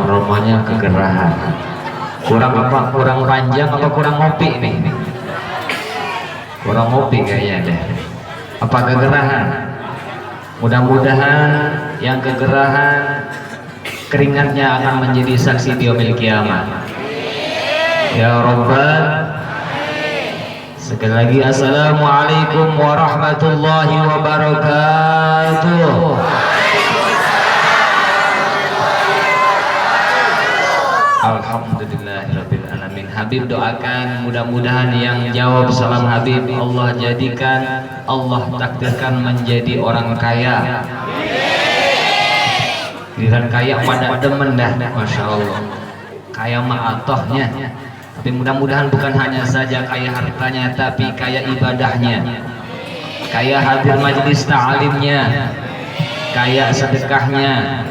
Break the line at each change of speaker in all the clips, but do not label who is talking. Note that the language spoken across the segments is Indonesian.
aromanya kegerahan. Kurang apa? Kurang panjang apa kurang ngopi nih? Kurang ngopi kayaknya deh. Apa kegerahan? Mudah-mudahan yang kegerahan keringatnya akan menjadi saksi di yaumil kiamat. Ya Rabbal. Sekali lagi assalamualaikum warahmatullahi wabarakatuh. Alhamdulillahirabbil alamin. Habib doakan mudah-mudahan yang jawab salam Habib Allah jadikan, Allah takdirkan menjadi orang kaya. Giliran kaya pada demen dah, masya Allah. Kaya ma'atohnya. Tapi mudah-mudahan bukan hanya saja kaya hartanya, tapi kaya ibadahnya, kaya hadir majelis ta'alimnya, kaya sedekahnya.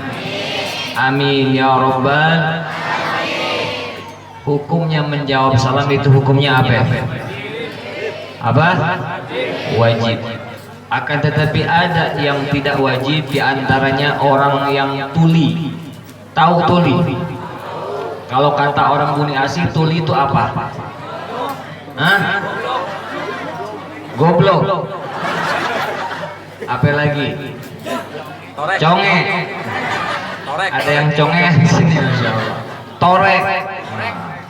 Amin ya Rabbal. Hukumnya menjawab salam itu hukumnya apa? Apa? Wajib. Akan tetapi ada yang tidak wajib, diantaranya orang yang tuli. Tahu tuli? Kalau kata orang Buni Asi, tuli itu apa? Hah? Goblok. Apa lagi? Conge. Ada yang conge di sini, masya Allah. Torek.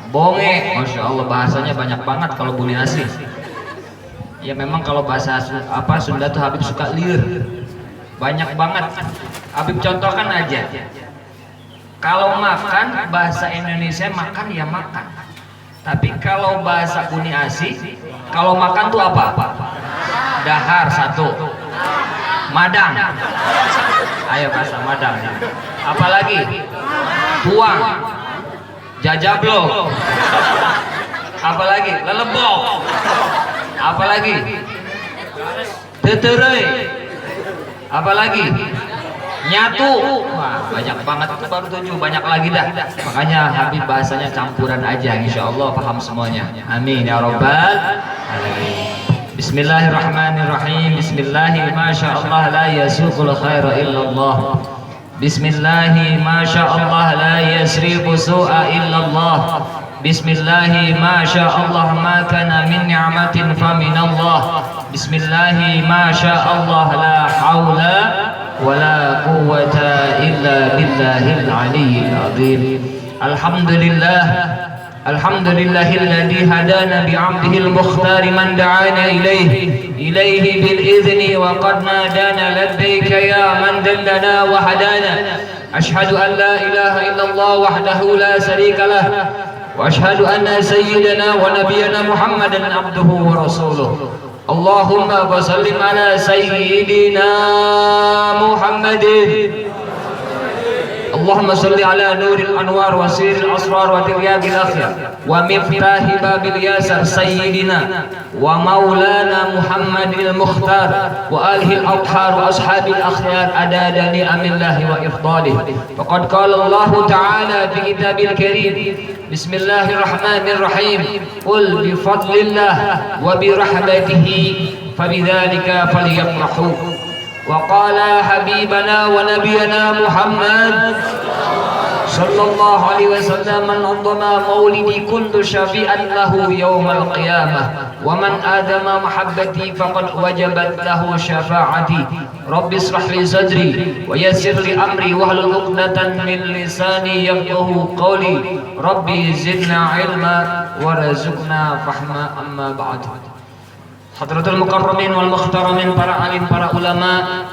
Bonge, masya Allah, bahasanya banyak banget kalau Buni Asi. Ya memang kalau bahasa Sunda tuh Habib suka liur, banyak banget. Habib contohkan aja. Kalau makan bahasa Indonesia makan ya makan. Tapi kalau bahasa Buni Asi, kalau makan tuh apa? Dahar satu. Madang. Ayo bahasa Madang. Apalagi? Tuang. Jajablo. Apalagi? Lelebok. Apalagi? Teterei. Apalagi? Nyatu. Wah, banyak banget, itu baru 7, banyak lagi dah. Makanya Habib bahasanya campuran aja, insya Allah paham semuanya. Amin ya Rabbal alamin. Bismillahirrahmanirrahim. Bismillahi masyaallah la yasuqul khaira illallah. Bismillahi masyaallah la yasrifu su'a illallah. Bismillahi masyaallah ma kana min ni'matin fa minallah. Bismillahi masyaallah la haula wala quwwata illa billahil aliyyil azim. Alhamdulillah. Alhamdulillahilladzi hadana bi'abdihil mukhtar man da'ana ilaihi bil idzni wa qad nadana labbaika ya man dallana wa hadana. Ashhadu an la ilaha illallah wahdahu la sharika lah wa ashhadu anna sayyidana wa nabiyyana Muhammadan abduhu wa rasuluh. Allahumma sallim ala sayyidina Muhammadin. Allahumma salli ala nuril anwar wa siril asrar wa tiryaqil akhyar wa miftahi babil yasar sayyidina wa maulana Muhammadil mukhtar wa alihil athhar wa ashabil akhyar adada ni'amillahi wa ifdalih. Faqad qala Allah ta'ala fi kitabil karim, bismillahirrahmanirrahim, qul bi fadlillah wa bi rahmatihi fabidzalika falyafrahu. وقال حبيبنا ونبينا محمد صلى الله عليه وسلم من نظم مولدي كنت شفيعا له يوم القيامة ومن آدم محبتي فقد وجبت له شفاعتي. رب اشرح لي صدري ويسر لي أمري واحلل عقدة من لساني يفقهوا قولي. ربي زدنا علما وارزقنا فهما. أما بعد. Hadratul mukarramin wal mukhtaramin, para alim, para ulama,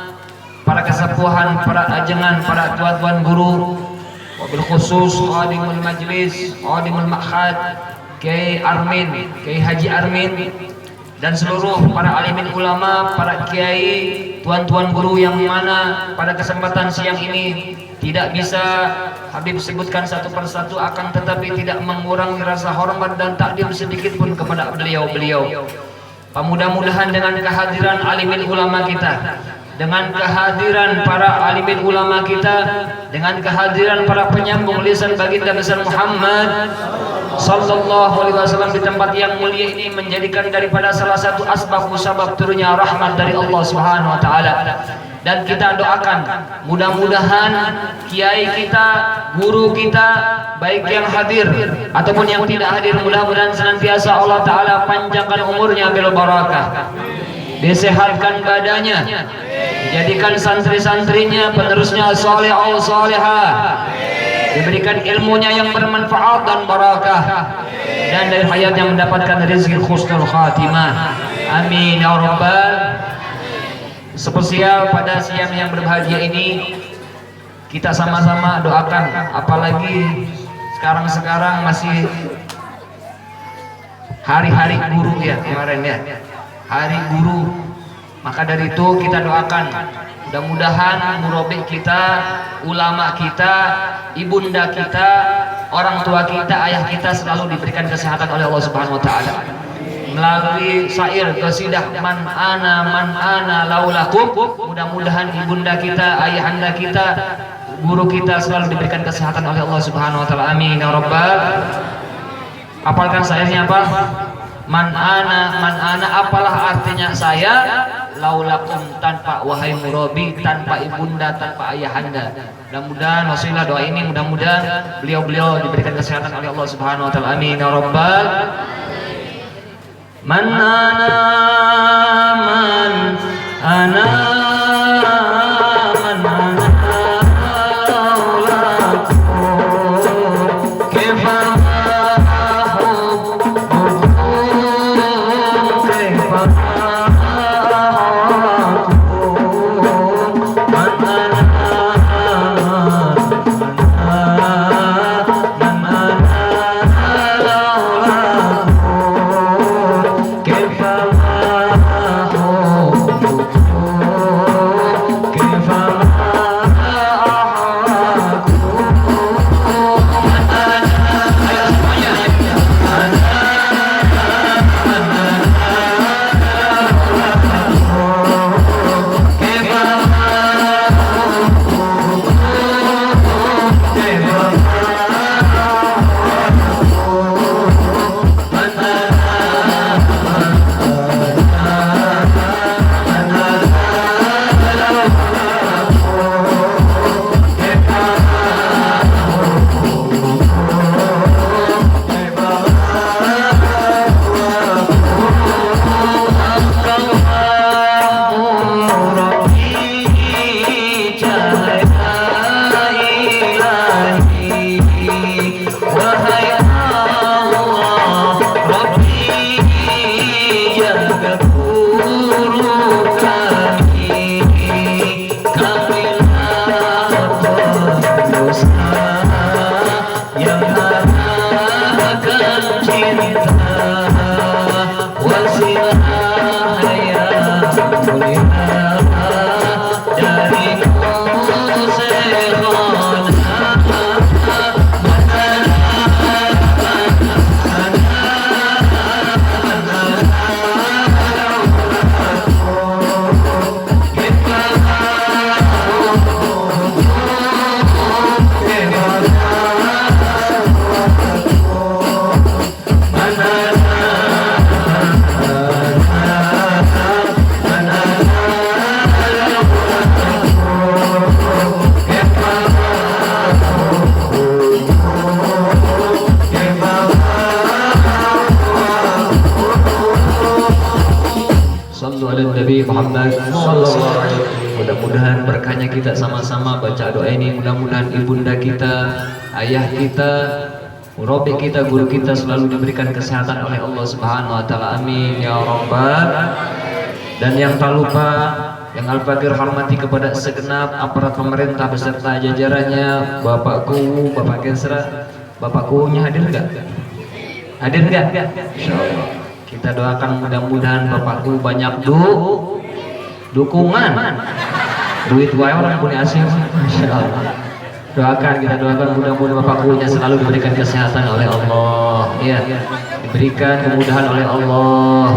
para kesepuhan, para ajengan, para tuan-tuan guru, wabil khusus qadimul majlis, qadimul ma'had, Kiai Armin, Kiai Haji Armin, dan seluruh para alimin ulama, para kiai, tuan-tuan guru yang mana pada kesempatan siang ini tidak bisa Habib sebutkan satu persatu, akan tetapi tidak mengurangi rasa hormat dan takdim sedikit pun kepada beliau-beliau. Mudah-mudahan dengan kehadiran alimin ulama kita, dengan kehadiran para alimin ulama kita, dengan kehadiran para penyambung lisan baginda besar Muhammad sallallahu alaihi wasallam di tempat yang mulia ini, menjadikan daripada salah satu asbab musabab turunnya rahmat dari Allah Subhanahu wa taala. Dan kita doakan mudah-mudahan kiai kita, guru kita, baik yang hadir ataupun yang tidak hadir, mudah-mudahan senantiasa Allah Ta'ala panjangkan umurnya bil barakah, disehatkan badannya, dijadikan santri-santrinya penerusnya saleh atau salihah, diberikan ilmunya yang bermanfaat dan barakah, dan dari hayatnya mendapatkan rezeki husnul khatimah. Amin ya rabbal. Spesial pada siang yang berbahagia ini kita sama-sama doakan, apalagi sekarang masih hari-hari guru ya kemarin ya, hari guru. Maka dari itu kita doakan mudah-mudahan murabbi kita, ulama kita, ibunda kita, orang tua kita, ayah kita selalu diberikan kesehatan oleh Allah Subhanahu wa taala. Melalui syair qasidah man ana laulakum, mudah-mudahan ibunda kita, ayahanda kita, guru kita selalu diberikan kesehatan oleh Allah Subhanahu wa taala. Amin ya rabbal. Apalkan syairnya apa? Man ana, apalah artinya saya, laulakum, tanpa wahai murabbi, tanpa ibunda, tanpa ayahanda. Mudah-mudahan wasilah doa ini, mudah-mudahan beliau-beliau diberikan kesehatan oleh Allah Subhanahu wa taala. Amin ya rabbal. Man ana mudah-mudahan berkahnya kita sama-sama baca doa ini, mudah-mudahan ibunda kita, ayah kita, murabbi kita, guru kita selalu diberikan kesehatan oleh Allah Subhanahu wa taala. Amin ya rabbal. Dan yang tak lupa, yang Al-Fakir hormati kepada segenap aparat pemerintah beserta jajarannya, Bapakku, Bapak Kensra, Bapakku-nya hadir enggak? Hadir enggak? Insyaallah. Kita doakan mudah-mudahan Bapakku banyak dukungan, duit wae orang punya hasil, insyaallah. Doakan, kita doakan mudah-mudahan Bapakku-nya selalu diberikan kesehatan oleh Allah, ya, diberikan kemudahan oleh Allah.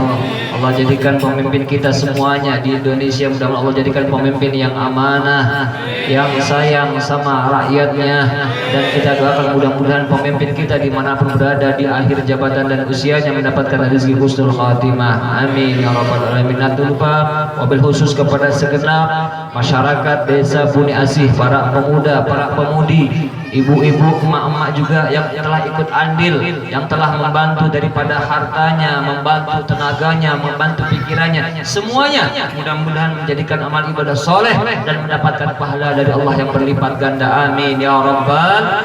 Allah jadikan pemimpin kita semuanya di Indonesia, mudah-mudahan Allah jadikan pemimpin yang amanah, yang sayang sama rakyatnya, dan kita doakan mudah-mudahan pemimpin kita dimanapun berada di akhir jabatan dan usianya mendapatkan rezeki husnul khatimah. Amin ya rabbal alamin. Dan lupa wabil khusus kepada segenap masyarakat desa Buni Asih, para pemuda, para pemudi, ibu-ibu, emak-emak juga yang telah ikut andil, yang telah membantu daripada hartanya, membantu tenaganya, membantu pikirannya, semuanya mudah-mudahan menjadikan amal ibadah soleh dan mendapatkan pahala dari Allah yang berlipat ganda. Amin ya rabbal.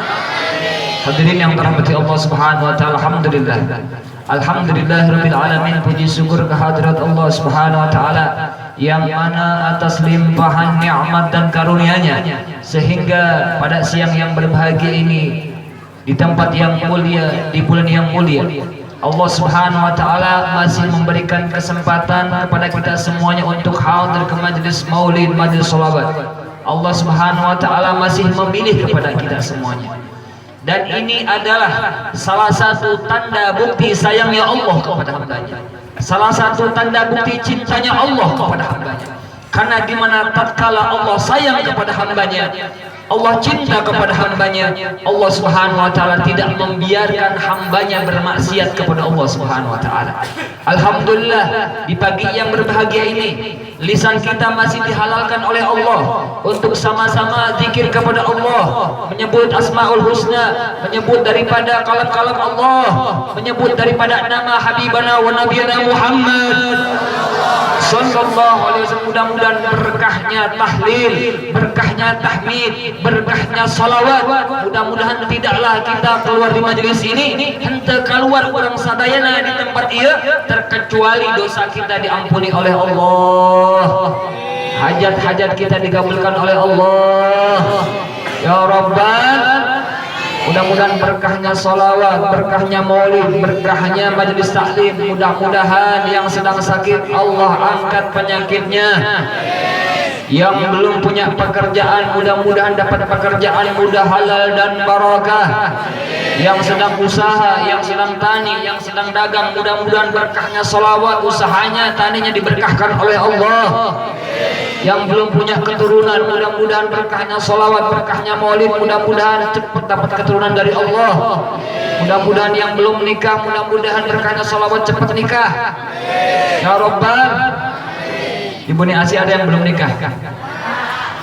Hadirin yang dirahmati Allah Subhanahu wa taala, alhamdulillah. Alhamdulillahirabbil alamin, puji syukur kehadirat Allah Subhanahu wa taala yang mana atas limpahan nikmat dan karunia-Nya sehingga pada siang yang berbahagia ini di tempat yang mulia, di bulan yang mulia, Allah Subhanahu wa taala masih memberikan kesempatan kepada kita semuanya untuk hadir ke majelis maulid, majelis sholawat. Allah Subhanahu wa taala masih memilih kepada kita semuanya. Dan ini adalah salah satu tanda bukti sayangnya Allah kepada hambanya, salah satu tanda bukti cintanya Allah kepada hambanya. Karena dimana tatkala Allah sayang kepada hambanya, Allah cinta kepada hambanya, Allah Subhanahu wa taala tidak membiarkan hambanya bermaksiat kepada Allah Subhanahu wa taala. Alhamdulillah, di pagi yang berbahagia ini lisan kita masih dihalalkan oleh Allah untuk sama-sama zikir kepada Allah, menyebut asmaul husna, menyebut daripada kalam-kalam Allah, menyebut daripada nama habibana wa nabiyana Muhammad sallallahu alaihi wasallam. Mudah-mudahan berkahnya tahlil, berkahnya tahmid, berkahnya salawat, mudah-mudahan tidaklah kita keluar di majelis ini henteu keluar urang sadayana di tempat ieu terkecuali dosa kita diampuni oleh Allah, hajat-hajat kita dikabulkan oleh Allah ya Rabbal. Mudah-mudahan berkahnya salawat, berkahnya maulid, berkahnya majelis taklim, mudah-mudahan yang sedang sakit Allah angkat penyakitnya, yang belum punya pekerjaan mudah-mudahan dapat pekerjaan mudah, halal dan barakah, yang sedang usaha, yang sedang tani, yang sedang dagang, mudah-mudahan berkahnya salawat, usahanya, taninya diberkahkan oleh Allah. Yang belum punya keturunan mudah-mudahan berkahnya salawat, berkahnya maulid, mudah-mudahan cepat dapat keturunan dari Allah. Mudah-mudahan yang belum nikah mudah-mudahan berkahnya salawat cepat nikah ya Rabbal. Ibu Ni Asih ada yang belum nikah?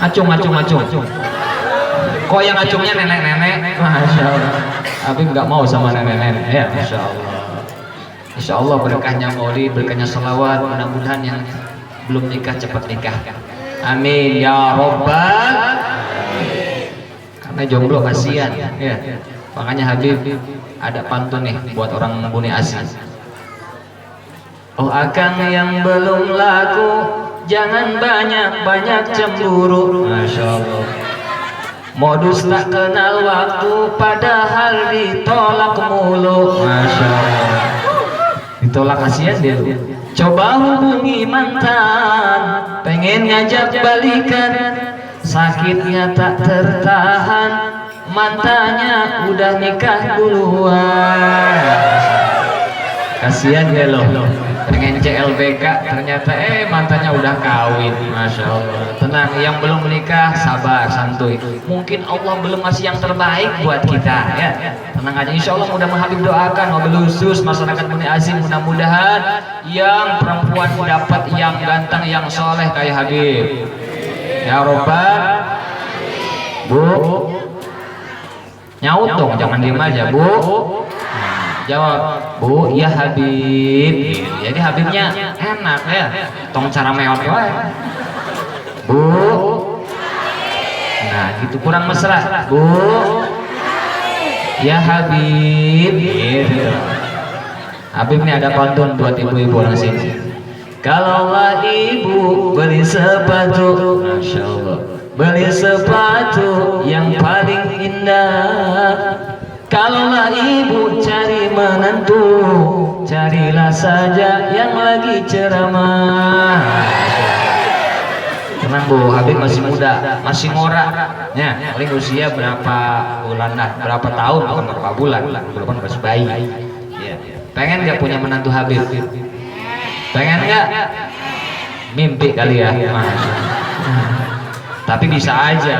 Acung. Kok yang acungnya nenek-nenek? Masya Allah. Habib nggak mau sama nenek-nenek ya. Masya Allah. Insya Allah berkahnya maulid, berkahnya salawat, mudah-mudahan yang belum nikah cepat nikah. Amin ya Rabbal. Karena jomblo kasihan ya. Makanya Habib ada pantun nih buat orang Buni Asih. Oh akang yang belum laku, jangan banyak-banyak cemburu. Masya Allah. Modus tak kenal waktu, padahal ditolak mulu. Masya Allah. Ditolak kasihan dia. Coba hubungi mantan, pengen ngajak balikan, sakitnya tak tertahan, mantannya udah nikah duluan. Kasihan ya loh, pengen CLBK ternyata mantannya udah kawin. Masya Allah. Tenang, yang belum menikah sabar, santuy. Mungkin Allah belum ngasih yang terbaik buat kita ya. Tenang aja, insya Allah mudah-mudahan Habib doakan mobil khusus masyarakat Buni Asih, mudah-mudahan yang perempuan dapat yang ganteng, yang soleh kayak Habib ya Rabbal. Bu, nyaut dong, jangan diem aja Bu. Jawab, Bu, ya Habib. Jadi Habibnya enak ya, tong cara meot wae. Bu, nah gitu kurang mesra. Bu, ya Habib. Gitu. Habib ini ada pantun buat ibu-ibu orang sini. Kalaulah ibu beli sepatu, Masya Allah, beli sepatu yang paling indah. Kalaulah ibu cari menantu, carilah saja yang lagi ceramah. Tenang Bu, Habib masih muda, masih ngorak ya, paling usia berapa bulan lah, berapa tahun, bukan berapa bulan, belum masih bayi ya. Pengen gak punya menantu Habib? Pengen nggak? Mimpi kali ya. Tapi bisa aja,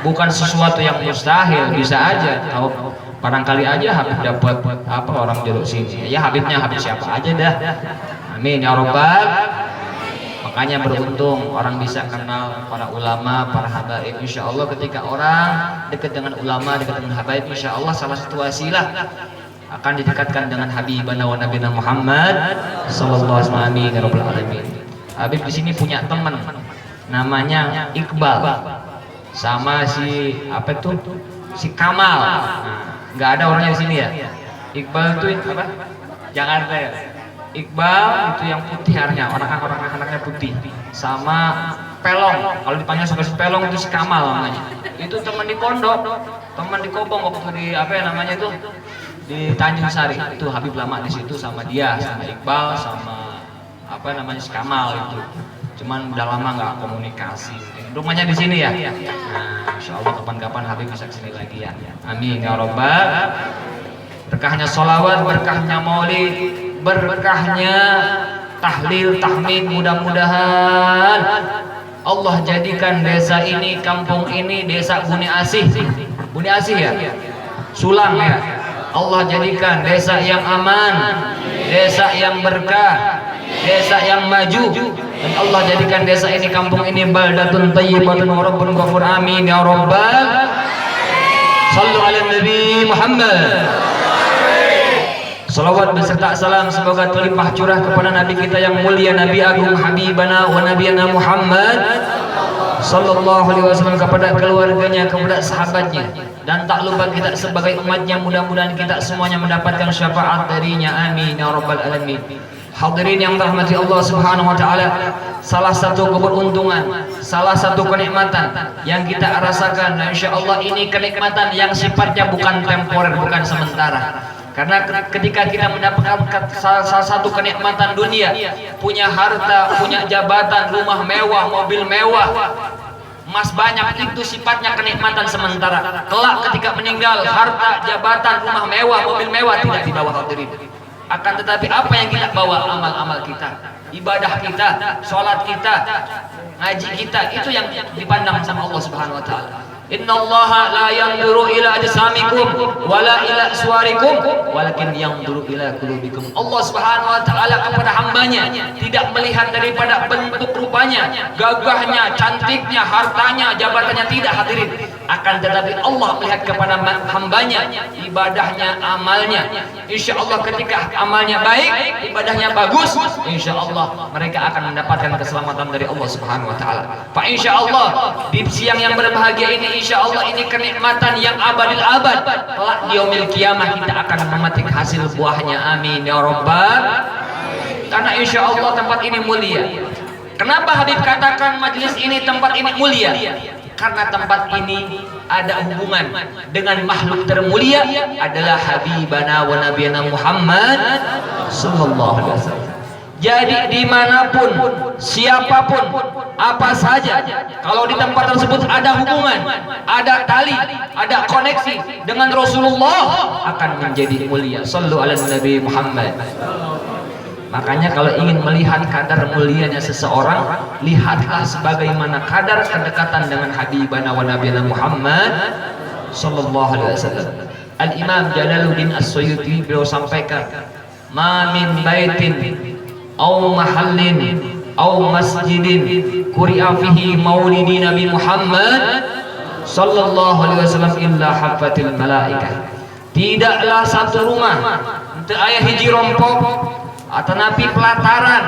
bukan sesuatu yang mustahil, bisa aja. Kalau barangkali aja Habib dapat apa orang jeruk sini, ya Habibnya Habib siapa aja dah. Amin ya robbal. Makanya beruntung orang bisa kenal para ulama, para habaib. Insya Allah ketika orang dekat dengan ulama, dekat dengan habaib, insya Allah salah satu wasilah akan didekatkan dengan Habibana wa Nabiyana Muhammad sallallahu alaihi wasallam. Amin ya rabbal alamin. Habib di sini punya teman namanya Iqbal sama si apa tuh si Kamal. Nggak ada orangnya di sini ya. Iqbal itu apa? Jakarta ya. Iqbal itu yang putih harinya, orang-anaknya putih. Sama Pelong, kalau dipanggil suka si Pelong itu si Kamal namanya. Itu teman di pondok, teman di Kobong waktu di apa ya namanya itu di Tanjung Sari. Itu Habib lama di situ sama dia, sama Iqbal, sama apa namanya si Kamal itu. Cuman udah lama nggak komunikasi. Rumahnya di sini ya. Nah, insya Allah kapan-kapan Habib bisa kesini lagi ya. Amin ya robbal. Berkahnya sholawat, berkahnya maulid, berkahnya tahlil, tahmid, mudah-mudahan Allah jadikan desa ini, kampung ini, desa Buni Asih. Buni Asih ya? Sulang ya? Allah jadikan desa yang aman, desa yang berkah, desa yang maju. Dan Allah jadikan desa ini, kampung ini baldatun thayyibatun wa rabbun ghafur. Amin ya rabbal. Sallu ala Nabi Muhammad. Salawat beserta salam semoga terlimpah curah kepada Nabi kita yang mulia, Nabi Agung Habibana wa Nabiyana Muhammad sallallahu alaihi wasallam, kepada keluarganya, kepada sahabatnya, dan tak lupa kita sebagai umatnya. Mudah-mudahan kita semuanya mendapatkan syafaat darinya. Amin ya rabbal alamin. Hadirin yang dirahmati Allah Subhanahu wa taala, salah satu keberuntungan, salah satu kenikmatan yang kita rasakan, dan insyaallah ini kenikmatan yang sifatnya bukan temporer, bukan sementara. Karena ketika kita mendapatkan salah satu kenikmatan dunia, punya harta, punya jabatan, rumah mewah, mobil mewah, emas banyak, itu sifatnya kenikmatan sementara. Kelak ketika meninggal, harta, jabatan, rumah mewah, mobil mewah tidak dibawa hadirin. Akan tetapi apa yang kita bawa? Amal-amal kita, ibadah kita, sholat kita, ngaji kita, itu yang dipandang sama Allah Subhanahu wa taala. Innallaha la yanzuru ila ajsamikum wala ila suwarikum walakin yanzuru ila qulubikum. Allah Subhanahu wa taala kepada hambanya tidak melihat daripada bentuk rupanya, gagahnya, cantiknya, hartanya, jabatannya, tidak hadirin. Akan tetapi Allah melihat kepada hambanya, ibadahnya, amalnya. Insya Allah ketika amalnya baik, ibadahnya bagus, insya Allah mereka akan mendapatkan keselamatan dari Allah Subhanahu wa taala. Pak, insya Allah di siang yang berbahagia ini, insya Allah ini kenikmatan yang abadil abad. Kelak di yaumil kiamah kita akan memetik hasil buahnya. Amin ya rabbal. Karena insya Allah tempat ini mulia. Kenapa Habib katakan majelis ini, tempat ini mulia? Karena tempat ini ada hubungan dengan makhluk termulia, adalah Habibana wa Nabiyana Muhammad sallallahu alaihi wasallam. Jadi dimanapun, siapapun, apa saja, kalau di tempat tersebut ada hubungan, ada tali, ada koneksi dengan Rasulullah, akan menjadi mulia. Sallu ala Nabi Muhammad. Makanya kalau ingin melihat kadar mulianya seseorang, lihatlah sebagaimana kadar kedekatan dengan Habibana wa Nabiyana Muhammad sallallahu alaihi wasallam. Al-Imam Jalaluddin As-Suyuti beliau sampaikan, "Ma min baitin aw mahallin aw masjidin quri'a fihi maulidi Nabi Muhammad sallallahu alaihi wasallam illa haffatil malaikah." Tidaklah satu rumah, untuk ayah hiji rompok atau nabi pelataran,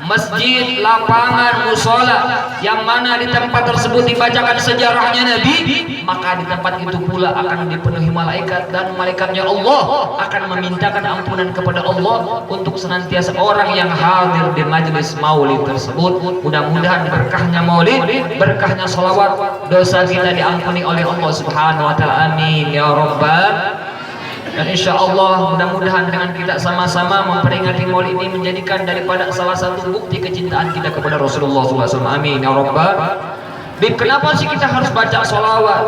masjid, lapangan, musola, yang mana di tempat tersebut dibacakan sejarahnya Nabi, maka di tempat itu pula akan dipenuhi malaikat, dan malaikatnya Allah akan memintakan ampunan kepada Allah untuk senantiasa orang yang hadir di majelis maulid tersebut. Mudah-mudahan berkahnya maulid, berkahnya salawat, dosa kita diampuni oleh Allah Subhanahu wa taala. Amin ya rabbal. Dan insya Allah mudah-mudahan dengan kita sama-sama memperingati maulid ini menjadikan daripada salah satu bukti kecintaan kita kepada Rasulullah SAW. Amin ya rabbal. Bib, kenapa sih kita harus baca sholawat?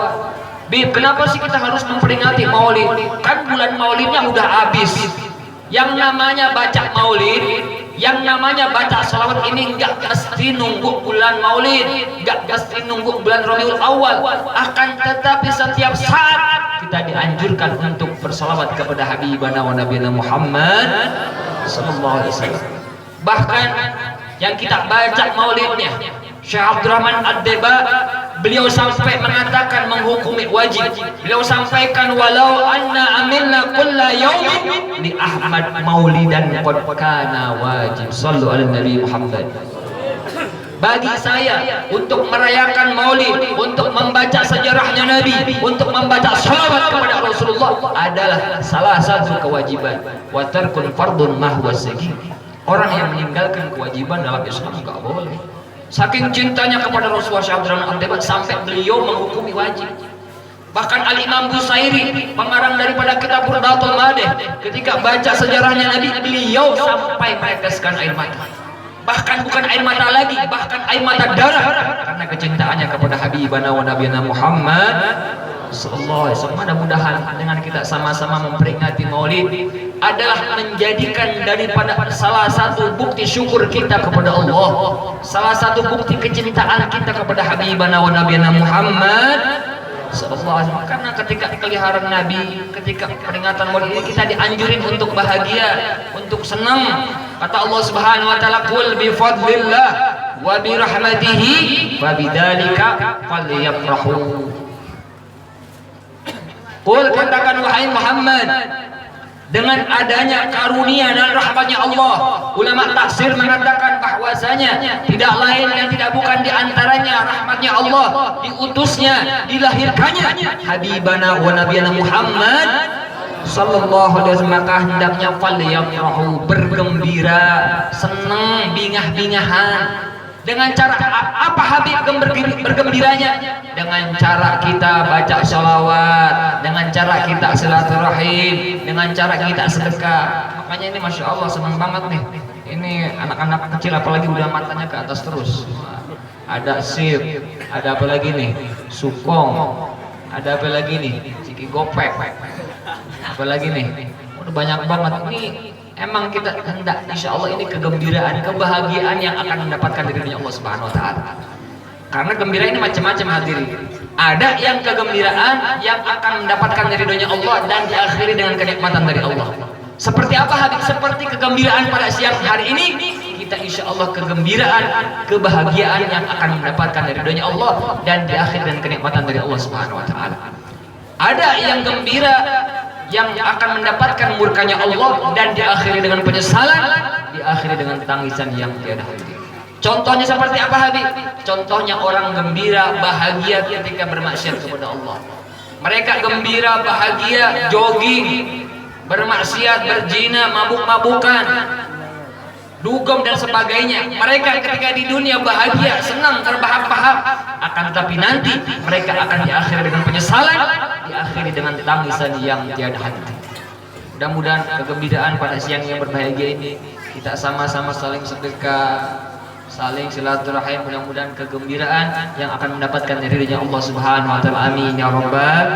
Bib, kenapa sih kita harus memperingati maulid? Kan bulan maulidnya udah habis. Yang namanya baca maulid Yang namanya baca salawat ini enggak mesti nunggu bulan Maulid, enggak mesti nunggu bulan Rabiul Awal, akan tetapi setiap saat kita dianjurkan untuk bersalawat kepada Habibana wa Nabiyana Muhammad sallallahu alaihi wasallam. Bahkan yang kita baca maulidnya Syekh Abdurrahman Ad-Deba, beliau sampai mengatakan menghukumi wajib. Beliau sampaikan walau anna amilna kulla yaumin li Ahmad maulidan qad kana wajib. Shallu ala Nabi Muhammad. Bagi saya untuk merayakan maulid, untuk membaca sejarahnya Nabi, untuk membaca salawat kepada Rasulullah adalah salah satu kewajiban. Wa tarkun fardun mahwa sagir. Orang yang meninggalkan kewajiban dalam Islam enggak boleh. Saking cintanya kepada Rasulullah Syekh Abdurrahman Ad-Deba sampai beliau menghukumi wajib. Bahkan Al-Imam Busairi, pengarang daripada kitab Burdatul Madih, ketika baca sejarahnya Nabi, beliau sampai meneteskan air mata. Bahkan bukan air mata lagi, bahkan air mata darah karena kecintaannya kepada Habibana wa Nabiyana Muhammad sallallahu alaihi wasallam. Mudah-mudahan dengan kita sama-sama memperingati Maulid adalah menjadikan daripada salah satu bukti syukur kita kepada Allah, salah satu bukti kecintaan kita kepada Habibana wa Nabiyana Muhammad sallallahu alaihi wasallam. Karena ketika keliharan Nabi, ketika peringatan Maulid ini kita dianjurin untuk bahagia, untuk senang. Kata Allah Subhanahu wa taala, "Qul bi fadlillah wa bi rahmatihi fa bidzalika falyafrahu." Qul, katakan wahai Muhammad, dengan adanya karunia dan rahmatnya Allah. Ulama tafsir mengatakan bahwasanya tidak lain dan tidak bukan diantaranya rahmatnya Allah, diutusnya, dilahirkannya Habibana wa Nabiyana Muhammad sallallahu alaihi wasallam. Maka hendaknya falyafrahu, bergembira, senang, bingah-bingahan. Dengan cara apa Habib bergembiranya? Dengan cara kita baca sholawat, dengan cara kita silaturahim, dengan cara kita sedekah. Makanya ini Masya Allah senang banget nih. Ini anak-anak kecil apalagi udah matanya ke atas terus. Ada sip, ada apa lagi nih? Sukong, ada apa lagi nih? Ciki gopek, apa lagi nih? Udah banyak banget nih. Emang kita hendak, insya Allah ini kegembiraan, kebahagiaan yang akan mendapatkan dari Allah Subhanahu Wa Taala. Karena gembira ini macam-macam hadirin. Ada yang kegembiraan yang akan mendapatkan dari ridhonya Allah dan diakhiri dengan kenikmatan dari Allah. Seperti apa Habib? Seperti kegembiraan pada siang hari ini, kita insya Allah kegembiraan, kebahagiaan yang akan mendapatkan dari ridhonya Allah dan diakhiri dengan kenikmatan dari Allah Subhanahu Wa Taala. Ada yang gembira yang akan mendapatkan murkanya Allah dan diakhiri dengan penyesalan, diakhiri dengan tangisan yang tiada henti. Contohnya seperti apa Habib? Contohnya orang gembira, bahagia ketika bermaksiat kepada Allah. Mereka gembira, bahagia, jogging, bermaksiat, berzina, mabuk-mabukan, dugem dan sebagainya. Mereka ketika di dunia bahagia, senang, terbahak-bahak, akan tetapi nanti mereka akan diakhiri dengan penyesalan, diakhiri dengan tangisan yang tiada henti. Mudah-mudahan kegembiraan pada siang yang berbahagia ini kita sama-sama saling sedekah, saling silaturahim. Mudah-mudahan kegembiraan yang akan mendapatkan ridhonya Allah Subhanahu Wa Taala. Amin ya Rabbal.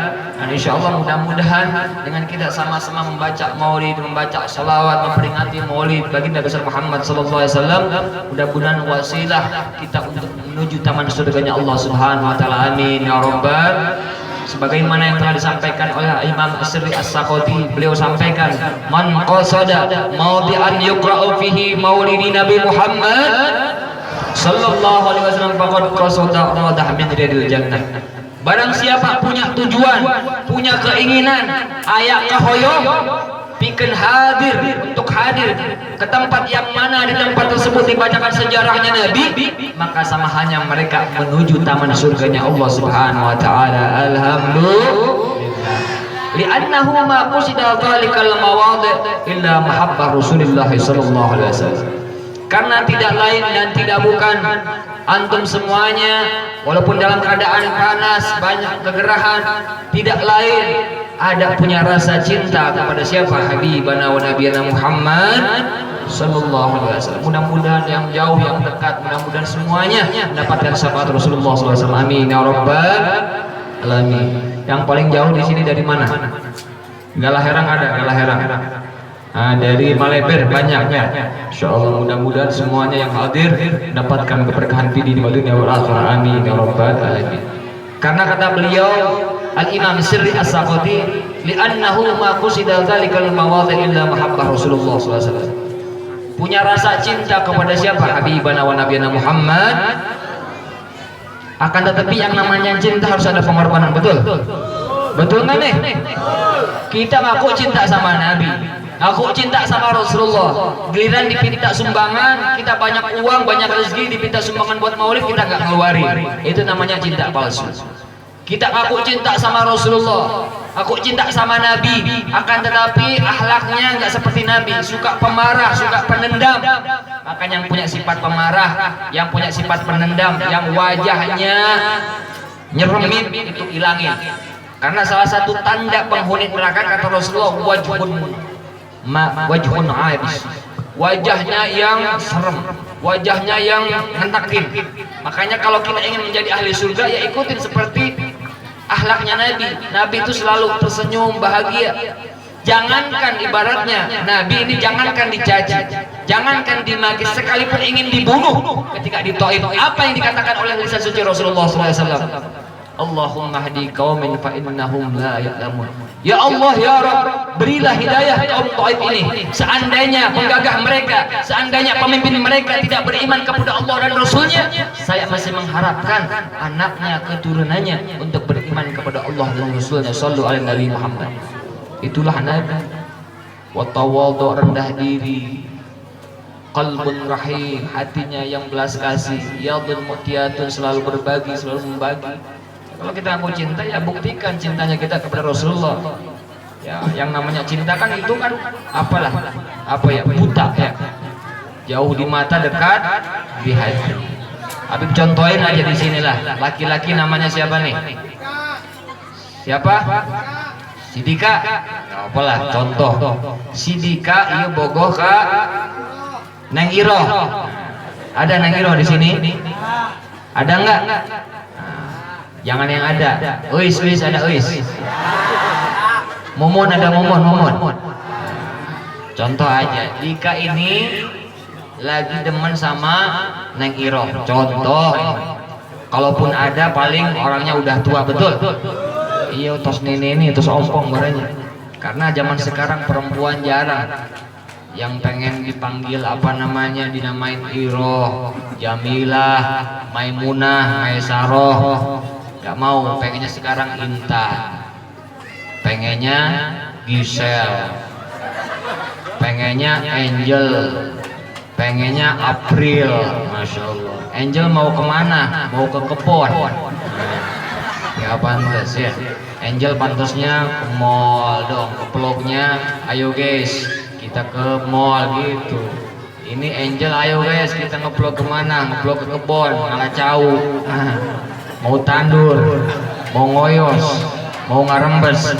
Dan insya Allah mudah-mudahan dengan kita sama-sama membaca Maulid, membaca salawat, memperingati Maulid baginda besar Muhammad Sallallahu Alaihi Wasallam, mudah-mudahan wasilah kita untuk menuju taman surganya Allah Subhanahu Wa Taala. Amin ya Rabbal. Sebagaimana yang telah disampaikan oleh Imam As-Sirri As-Sakoti, beliau sampaikan, man qasada mawdi'an yuqra'u fihi maulidi Nabi Muhammad sallallahu alaihi wasallam faqad qasada radah min riyadil jannah. Barang siapa punya tujuan, punya keinginan, aya kahoyong pikeun hadir, untuk hadir ke tempat yang mana di tempat tersebut dibacakan sejarahnya Nabi, maka sama halnya mereka menuju taman surganya Allah Subhanahu Wa Taala. Alhamdulillah. Li'annahu ma qusida dhalikal mawadhi' illa mahabbah Rasulullah sallallahu alaihi wasallam. Karena tidak lain dan tidak bukan antum semuanya walaupun dalam keadaan panas, banyak kegerahan, tidak lain ada punya rasa cinta kepada siapa? Habibana wa Nabiyana Muhammad sallallahu alaihi wasallam. Mudah-mudahan yang jauh, yang dekat, mudah-mudahan semuanya mendapatkan syafaat Rasulullah sallallahu alaihi wasallam. Amin ya rabbal alamin. Yang paling jauh di sini dari mana? Galah Herang ada, Galah Herang. Dari Maleber banyaknya. Insyaallah mudah-mudahan semuanya yang hadir mendapatkan keberkahan di dunia wal akhirah. Amin ya rabbal alamin. Karena kata beliau Al-Imam Sirri As-Saqati, li'annahu ma qusida dzalikal mawadhi illa mahabbah Rasulullah sallallahu alaihi wasallam. Punya rasa cinta kepada siapa? Habibana wa nabiyana Muhammad. Akan tetapi yang namanya cinta harus ada pengorbanan, betul? Betul nggak nih? Kita ngaku cinta sama Nabi, aku cinta sama Rasulullah, giliran dipinta sumbangan, kita banyak uang, banyak rezeki, dipinta sumbangan buat maulid, kita nggak ngeluarin. Itu namanya cinta palsu. Kita ngaku cinta sama Rasulullah, aku cinta sama Nabi, akan tetapi akhlaknya nggak seperti Nabi, suka pemarah, suka penendam. Maka yang punya sifat pemarah, yang punya sifat penendam, yang wajahnya nyeremit, itu ilangin. Karena salah satu tanda penghuni neraka kata Rasulullah, wajhun aibis, wajahnya yang serem, wajahnya yang ngentakin. Makanya kalau kita ingin menjadi ahli surga, ya ikutin seperti akhlaknya Nabi. Nabi itu selalu tersenyum, bahagia. Jangankan ibaratnya Nabi ini, jangankan dicaci, jangankan dimaki, sekalipun ingin dibunuh ketika di Taif, apa yang dikatakan oleh lisan suci Rasulullah SAW? Allahumma hdi qaumin fa innahum la ya'lamun. Ya Allah ya Rabb, berilah hidayah kaum Taif ini. Seandainya penggagah mereka, seandainya pemimpin mereka tidak beriman kepada Allah dan Rasulnya, saya masih mengharapkan anaknya, keturunannya untuk beriman kepada Allah dan Rasulnya. Sallu ala Nabi Muhammad. Itulah Nabi. Wa tawadhu, rendah diri. Qalbun rahim, hatinya yang belas kasih. Yadun mu'tiyatun, selalu berbagi, selalu membagi. Kalau kita ngaku cinta, ya buktikan cintanya kita kepada Rasulullah. Ya, yang namanya cinta kan itu kan apalah, apa ya, buta ya. Jauh di mata, dekat di hati. Habib contohin aja di sinilah. Laki-laki namanya siapa nih? Siapa? Sidika. Apalah contoh. Sidika ieu bogoh ka Neng Iro. Ada Neng Iro di sini? Ada enggak? Jangan yang ada. Uis ada uis. Mumun ada mumun. Contoh aja, Dika ini lagi demen sama Neng Iro. Contoh. Kalaupun ada paling orangnya udah tua, betul. Iya, tos ini tos ompong barangnya. Karena zaman sekarang perempuan jarang yang pengen dipanggil apa namanya, dinamain Iro, Jamilah, Maimunah, Maisaroh. Gak mau, pengennya sekarang Intan, pengennya Gisel, pengennya Angel, pengennya April. Masya Allah. Angel mau kemana? Mau ke kebon. Ya pantas ya. Angel pantasnya ke mall dong, ke vlognya. Ayo guys, kita ke mall gitu. Ini Angel, ayo guys kita nge-vlog kemana? Nge-vlog ke kebon, malah jauh. Mau tandur, mau ngoyos, mau ngarembes,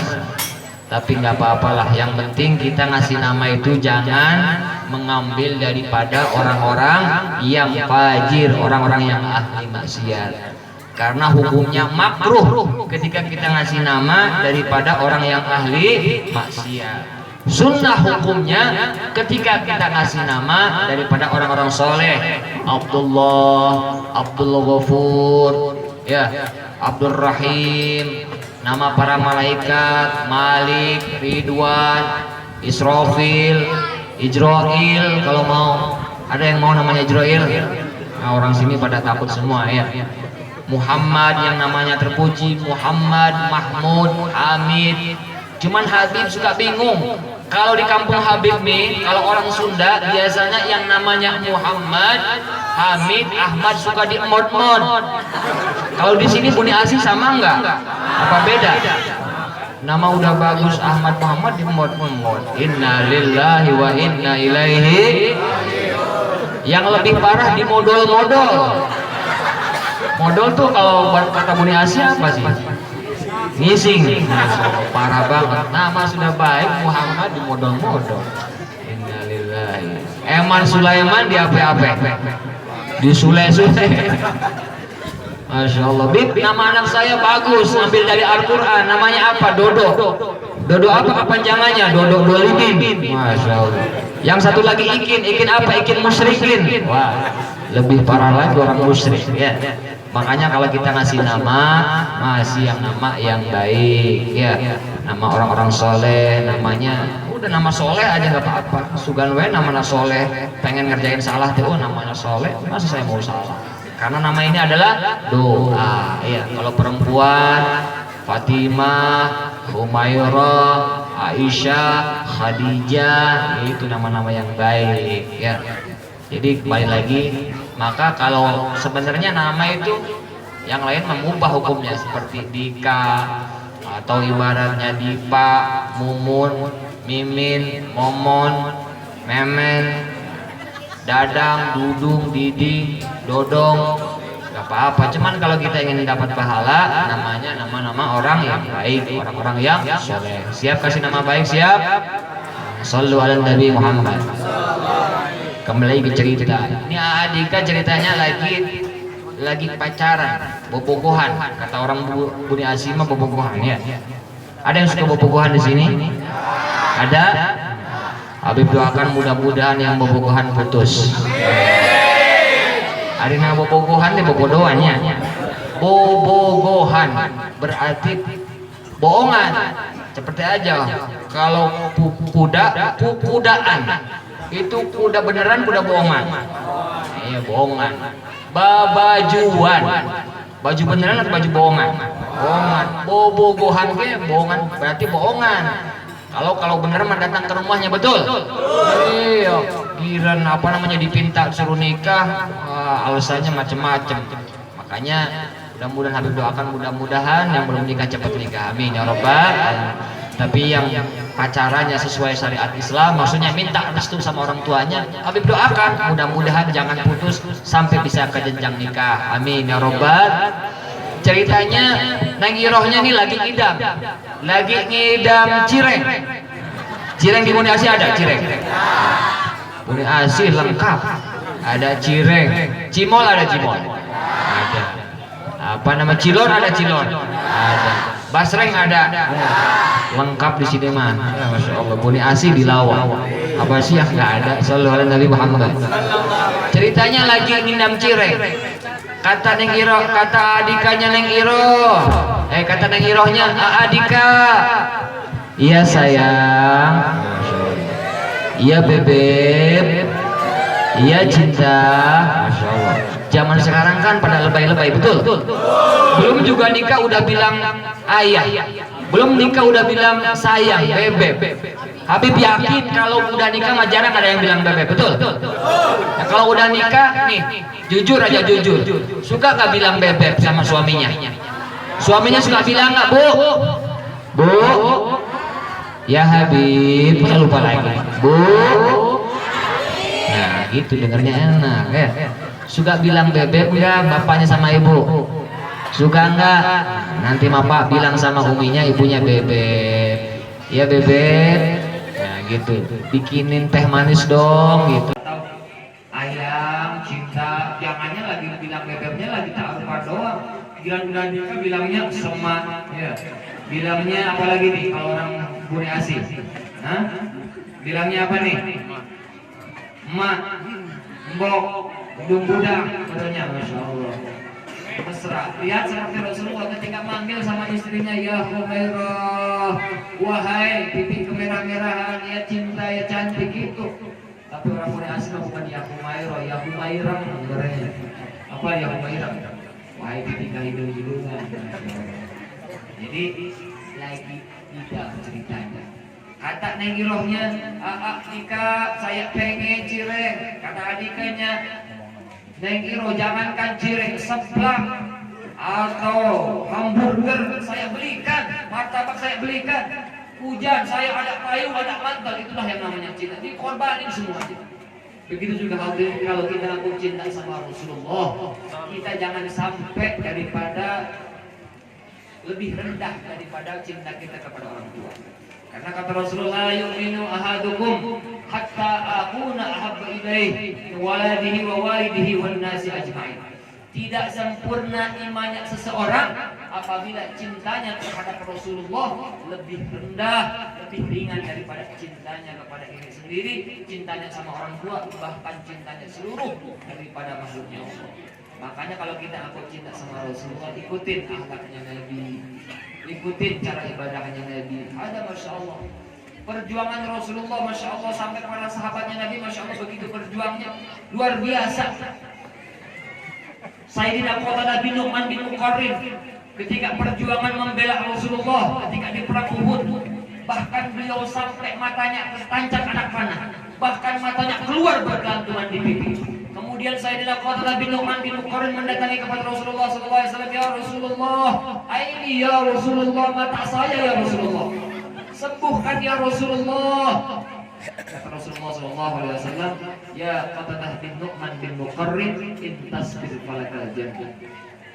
tapi nggak apa-apalah. Yang penting kita ngasih nama itu jangan mengambil daripada orang-orang yang fajir, orang-orang yang ahli maksiat. Karena hukumnya makruh ketika kita ngasih nama daripada orang yang ahli maksiat. Sunnah hukumnya ketika kita ngasih nama daripada orang-orang soleh. Abdullah, Abdul Ghafur, ya, Abdul Rahim, nama para malaikat, Malik, Ridwan, Israfil, Ijrail. Kalau mau, ada yang mau namanya Ijrail? Nah, orang sini pada takut semua ya. Muhammad yang namanya terpuji, Muhammad, Mahmud, Hamid. Cuman Habib suka bingung. Kalau di kampung Habib nih, kalau orang Sunda biasanya yang namanya Muhammad, Hamid, Ahmad suka di mod-mod. Kalau di sini Buni Asih sama enggak? Apa beda? Nama udah bagus Ahmad Muhammad di mod-mod. Inna lillahi wa inna ilaihi. Yang lebih parah di modol-modol. Modol tuh kalau kata Buni Asih apa sih? Ngising. Parah banget. Nama sudah baik, Muhammad di modol-modol. Innalillahi. Eman Sulaiman di apa-apa? Di Sule-Sule. Masya Allah. Bib, nama anak saya bagus, ambil dari Al-Quran. Namanya apa? Dodo. Dodo apa kepanjangannya? Dodo dolibin. Masya Allah. Yang satu lagi ikin apa? Ikin musyrikin. Wah, lebih parah lagi orang musyrik ya. Makanya kalau kita ngasih nama, masih yang nama yang baik ya. Nama orang-orang soleh, namanya udah nama soleh aja nggak apa-apa. Sugan we namanya soleh, pengen ngerjain salah tuh, oh namanya soleh, masa saya mau salah? Karena nama ini adalah doa ya. Kalau perempuan Fatimah, Humairah, Aisyah, Khadijah, itu nama-nama yang baik ya. Jadi kembali lagi, maka kalau sebenarnya nama itu yang lain mengubah hukumnya seperti Dika atau ibaratnya Dipa, Mumun, Mimin, Momon, Memen, Dadang, Dudung, Didi, Dodong, gak apa-apa. Cuman kalau kita ingin dapat pahala, namanya nama-nama orang yang baik, orang-orang yang soleh. Siap kasih nama baik? Siap? Sallu ala Nabi Muhammad. Kembali ke cerita. Ini Adika ceritanya lagi pacaran, bobogohan. Kata orang Buni Asimah bobogohan ya. Ada yang suka bobogohan di sini? Ada? Habib doakan mudah-mudahan yang bobogohan putus. Hari na bobogohan deh bobodoannya. Bobogohan berarti bohongan. Seperti aja kalau kuda, kudaan. Itu kuda beneran, kuda bohongan. Iya bohongan. Babajuan, baju beneran atau baju bohongan? Bohongan. Bobogohan ke bohongan berarti bohongan. Kalau beneran mah datang ke rumahnya, betul? Iya. Giran apa namanya dipinta suruh nikah, alasannya macem-macem. Makanya mudah-mudahan Habib doakan mudah-mudahan yang belum nikah cepat nikah. Amin ya robbal. Tapi yang pacarannya sesuai syariat Islam, maksudnya minta restu sama orang tuanya, Habib doakan mudah-mudahan jangan putus sampai bisa ke jenjang nikah. Amin ya robbal. Ceritanya Neng Irohnya nih lagi ngidam cireng. Cireng di Buni Asi ada cireng. Buni Asi lengkap. Ada cireng. Cimol ada cimol. Ada. Apa nama cilor ada cilor. Ada. Basreng ada. Lengkap di sini mah. Masya Allah. Buni Asi di Lawa. Apa sih yang nggak ada? Sallallahu alaihi Nabi Muhammad. Ceritanya lagi ngidam cireng. Kata Neng Iroh, kata adikanya Neng Iroh, kata Neng Irohnya, Adika, iya sayang, iya bebek, iya cinta. Masya Allah. Zaman sekarang kan pada lebay-lebay, betul? Belum juga nikah udah bilang ayah, belum nikah udah bilang sayang, bebek. Habib yakin kalau udah nikah mah jarang ada yang bilang bebek, betul? Nah, kalau udah nikah nih, jujur aja jujur, suka nggak bilang bebek sama suaminya? Suaminya suka bilang nggak, Bu, ya Habib, saya lupa lagi, Bu. Nah gitu dengarnya enak ya. Suka bilang bebek nggak bapaknya sama ibu? Suka nggak? Nanti bapak bilang sama uminya, ibunya bebek. Ya bebek. Nah gitu, bikinin teh manis dong gitu. Atau ayam, cinta, jangannya lagi bilang bebeknya lagi ta'arufan doang. Gila-gila nikah bilangnya semak, ya. Bilangnya apa lagi nih kalau orang Buni Asi? Hah? Bilangnya apa nih? Emak, mbok, hidung budang, katanya. Masya Allah. Mesra. Lihat seperti Rasulullah ketika manggil sama istrinya, ya Humairah, wahai pipi kemerah-merahan, ya cinta, ya cantik gitu. Tapi orang Buni Asi bukan ya Humairah, ya Humairah sebenarnya. Apa ya Humairah? Wahai pipi hidung-hidungan. Jadi lagi tidak ceritanya. Kata Neng Irohnya, Dika, saya pengen cireng. Kata adikanya, Neng Iroh, jangankan cireng, seblak atau hamburger saya belikan, martabak saya belikan, hujan saya ada payung, ada mantel, itulah yang namanya cinta. Dikorbanin semua. Begitu juga kalau kita ngaku cinta sama Rasulullah, kita jangan sampai daripada lebih rendah daripada cinta kita kepada orang tua. Karena kata Rasulullah, yu'minu ahadukum hatta akuna ahabba ilaihi waladihi wa walidihi wan nasi ajma'in. Tidak sempurna imannya seseorang
apabila cintanya terhadap Rasulullah lebih rendah, lebih ringan daripada cintanya kepada diri sendiri, cintanya sama orang tua, bahkan cintanya seluruh daripada makhluknya Allah. Makanya kalau kita aku cinta sama Rasulullah, ikutin akhlaknya Nabi, ikutin cara ibadahnya Nabi. Ada Masya Allah perjuangan Rasulullah, Masya Allah, sampai para sahabatnya Nabi, Masya Allah, begitu berjuangnya luar biasa. Sayyidina Qatadah bin Nu'man bin Muqarrin ketika perjuangan membela Rasulullah ketika di perang Uhud, bahkan beliau sampai matanya tertancap anak panah, bahkan matanya keluar bergelantungan di pipi. Kemudian Sayyidina Qatadah bin Nu'man bin Muqarrin mendatangi kepada Rasulullah SAW, ya Rasulullah, aini ya Rasulullah, mata saya ya Rasulullah, sembuhkan ya Rasulullah. Kata Rasulullah SAW, ya Qatadah bin Nu'man bin Muqarrin, intasbir falakal jannah.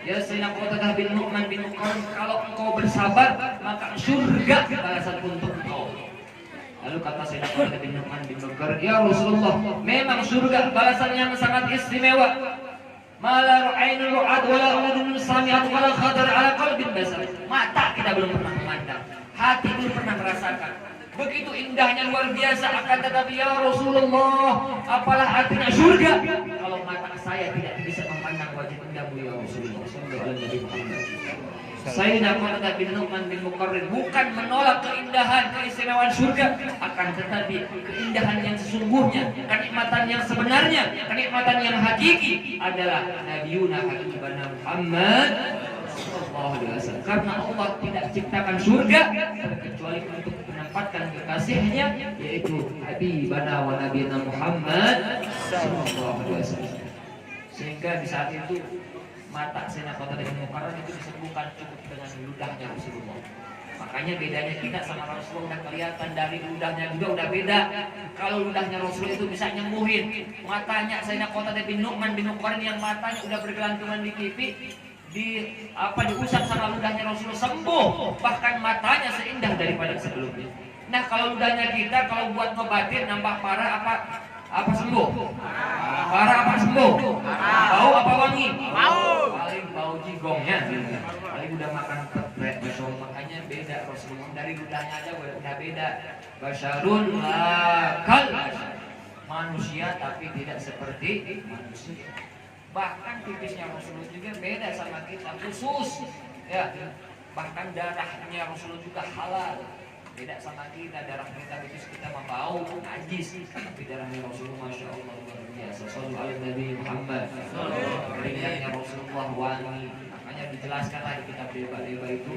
Ya Sayyidina Qatadah bin Nu'man bin Muqarrin, kalau engkau bersabar maka surga balasan untuk engkau. Lalu kata Sayyidina Qatadah bin Nu'man bin Muqarrin, ya Rasulullah, memang surga balasan yang sangat istimewa. Mala ra'ainul ru'ad wala udhun sami'at wala khatar ala qalbin basar. Mata kita belum pernah memandang, hati belum pernah merasakan. Begitu indahnya, luar biasa. Akan tetapi ya Rasulullah, apalah artinya surga kalau mata saya tidak bisa memandang wajah indahmu ya Rasulullah sallallahu alaihi wasallam. Sayyidina Qatadah bin Nu'man bin Muqarrin bukan menolak keindahan, keistimewaan surga, akan tetapi keindahan yang sesungguhnya, kenikmatan yang sebenarnya, kenikmatan yang hakiki adalah Nabiyuna Habibana Muhammad sallallahu alaihi wasallam. Karena Allah tidak ciptakan surga kecuali untuk menempatkan kekasihnya, yaitu Habibana wa Nabiyana Muhammad sallallahu alaihi wasallam. Sehingga di saat itu mata Sayyidina Qatadah bin Muqarrin itu disembuhkan cukup dengan ludahnya Rasulullah. Makanya bedanya kita sama Rasulullah udah kelihatan, dari ludahnya juga udah beda. Kalau ludahnya Rasulullah itu bisa nyembuhin, matanya Sayyidina Qatadah bin Nu'man bin Muqarrin yang matanya udah bergelantungan di pipi, diusap sama ludahnya Rasulullah sembuh, bahkan matanya seindah daripada sebelumnya. Nah kalau ludahnya kita kalau buat ngobatin nambah parah apa sembuh? Parah apa sembuh? Bau apa wangi? Bau. Paling bau jigongnya. Paling udah makan pepret, makanya beda Rasulullah, dari ludahnya aja udah beda. Basyarun lakal, manusia tapi tidak seperti manusia. Bahkan pipisnya Rasulullah juga beda sama kita, khusus ya. Bahkan darahnya Rasulullah juga halal, beda sama kita. Darah kita pipis kita membau najis, tapi darahnya Rasulullah Masya Allah luar biasa. Sallallahu alaihi Nabi Muhammad. Keringatnya Rasulullah wangi. Makanya dijelaskan lagi kitab Deba-Deba itu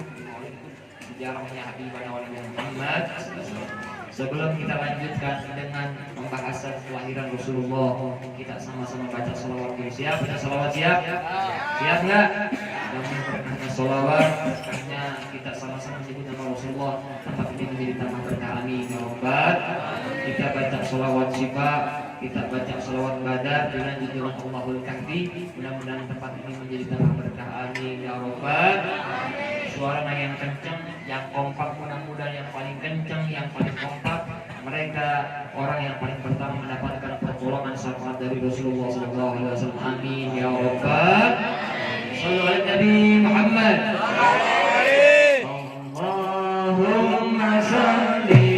sejarahnya Habibana wa Nabiyana Muhammad. Sebelum kita lanjutkan dengan pembahasan kelahiran Rasulullah, kita sama-sama baca salawat dulu. Siap? Baca salawat siap? Siap nggak? Kami pernah salawat, karena kita sama-sama menyebut nama Rasulullah. Tempat ini menjadi taman berkah, amin ya rabbal. Kita baca salawat syifa, kita baca salawat badar, dilanjut dengan Allahul Kahfi. Mudah-mudahan tempat ini menjadi taman berkah, amin ya rabbal. Suaranya yang kencang, yang kompak, mudah-mudahan yang paling kencang, yang paling kompak, mereka orang yang paling pertama mendapatkan pertolongan syafaat dari Rasulullah SAW. Amin ya rabbal. Sallu ala Nabi Muhammad. Allahumma salli.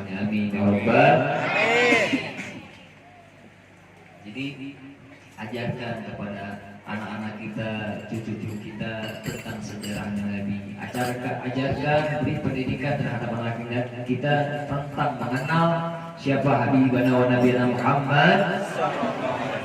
semuanya. Amin ya rabbal. Jadi ajarkan kepada anak-anak kita, cucu-cucu kita tentang sejarahnya Nabi. Ajarkan, beri pendidikan terhadap anak kita tentang mengenal siapa Habibana wa Nabiyana Muhammad.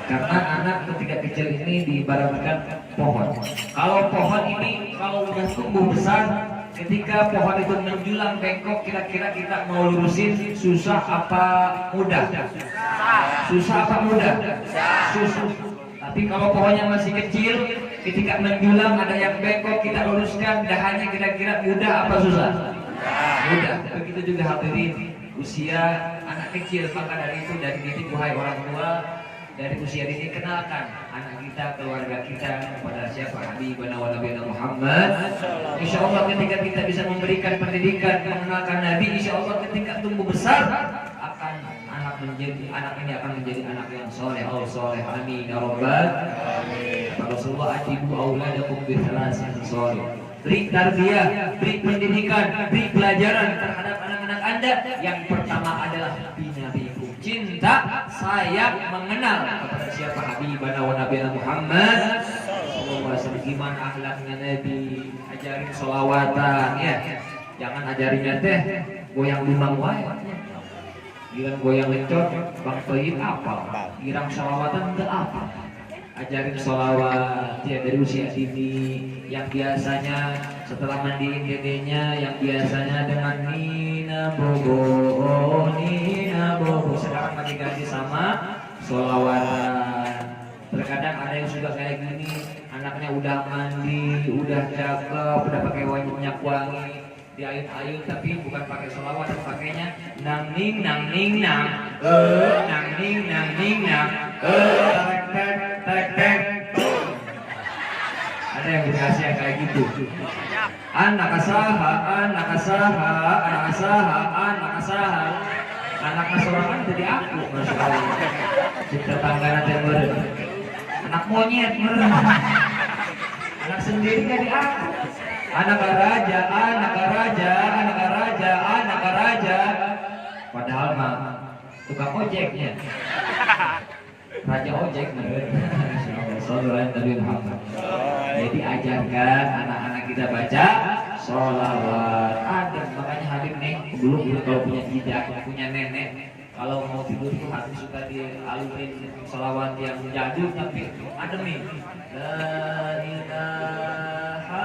Karena anak ketika kecil ini diibaratkan pohon. Kalau pohon ini kalau sudah tumbuh besar, ketika pohon itu menjulang bengkok, kira-kira kita mau lurusin susah apa mudah? Susah apa mudah? Susah. Tapi kalau pohonnya masih kecil, ketika menjulang ada yang bengkok, kita luruskan, dahannya kira-kira mudah apa susah? Mudah. Begitu juga hadirin usia anak kecil. Maka dari itu, dari titik wahai orang tua, dari usia ini kenalkan anak kita, keluarga kita kepada siapa Habibana wa Nabiyana Muhammad. Insya Allah ketika kita bisa memberikan pendidikan, mengenalkan Nabi, insya Allah ketika tumbuh besar akan anak ini akan menjadi anak yang soleh. Allah soleh. Amin ya rabbal. Rasulullah atibu auladakum bi thalasin soleh. Beri tarbiyah, beri pendidikan, beri pelajaran terhadap anak-anak Anda. Yang pertama adalah binabikum, cinta, sayang, mengenal kepada siapa Habibana wa Nabiyana Muhammad. Gimana akhlaknya Nabi, ajarin sholawatan ya. Jangan ajarinnya teh goyang dumang wae. Girang goyang lecor, Bang Toyib apa? Girang sholawatan enggak apa? Ajarin sholawat ya dari usia dini. Yang biasanya setelah mandiin dedenya, yang biasanya dengan Nina Bobo, Nina Bobo, sekarang lagi ganti sama sholawatan. Terkadang ada yang sudah kayak gini, anaknya udah mandi, udah cakep, udah pakai minyak wangi, diayun-ayun tapi bukan pakai sholawat, tapi pakainya nang ning nang, nang ning nang, tek. Ada yang dikasih yang kayak gitu. Anak asaha. Anak asorangan jadi aku, masya Allah. Cipta tangga nanti meren. Anak monyet meren. Anak sendiri jadi aku. Anak raja. Padahal mah tukang ojeknya. Raja ojek meren. Jadi ajarkan anak-anak kita baca sholawat. Ada makanya Habib nih dulu kalau punya tidak, punya nenek, kalau mau tidur tuh Habib suka dialurin sholawat yang jadul tapi adem nih. La ilaha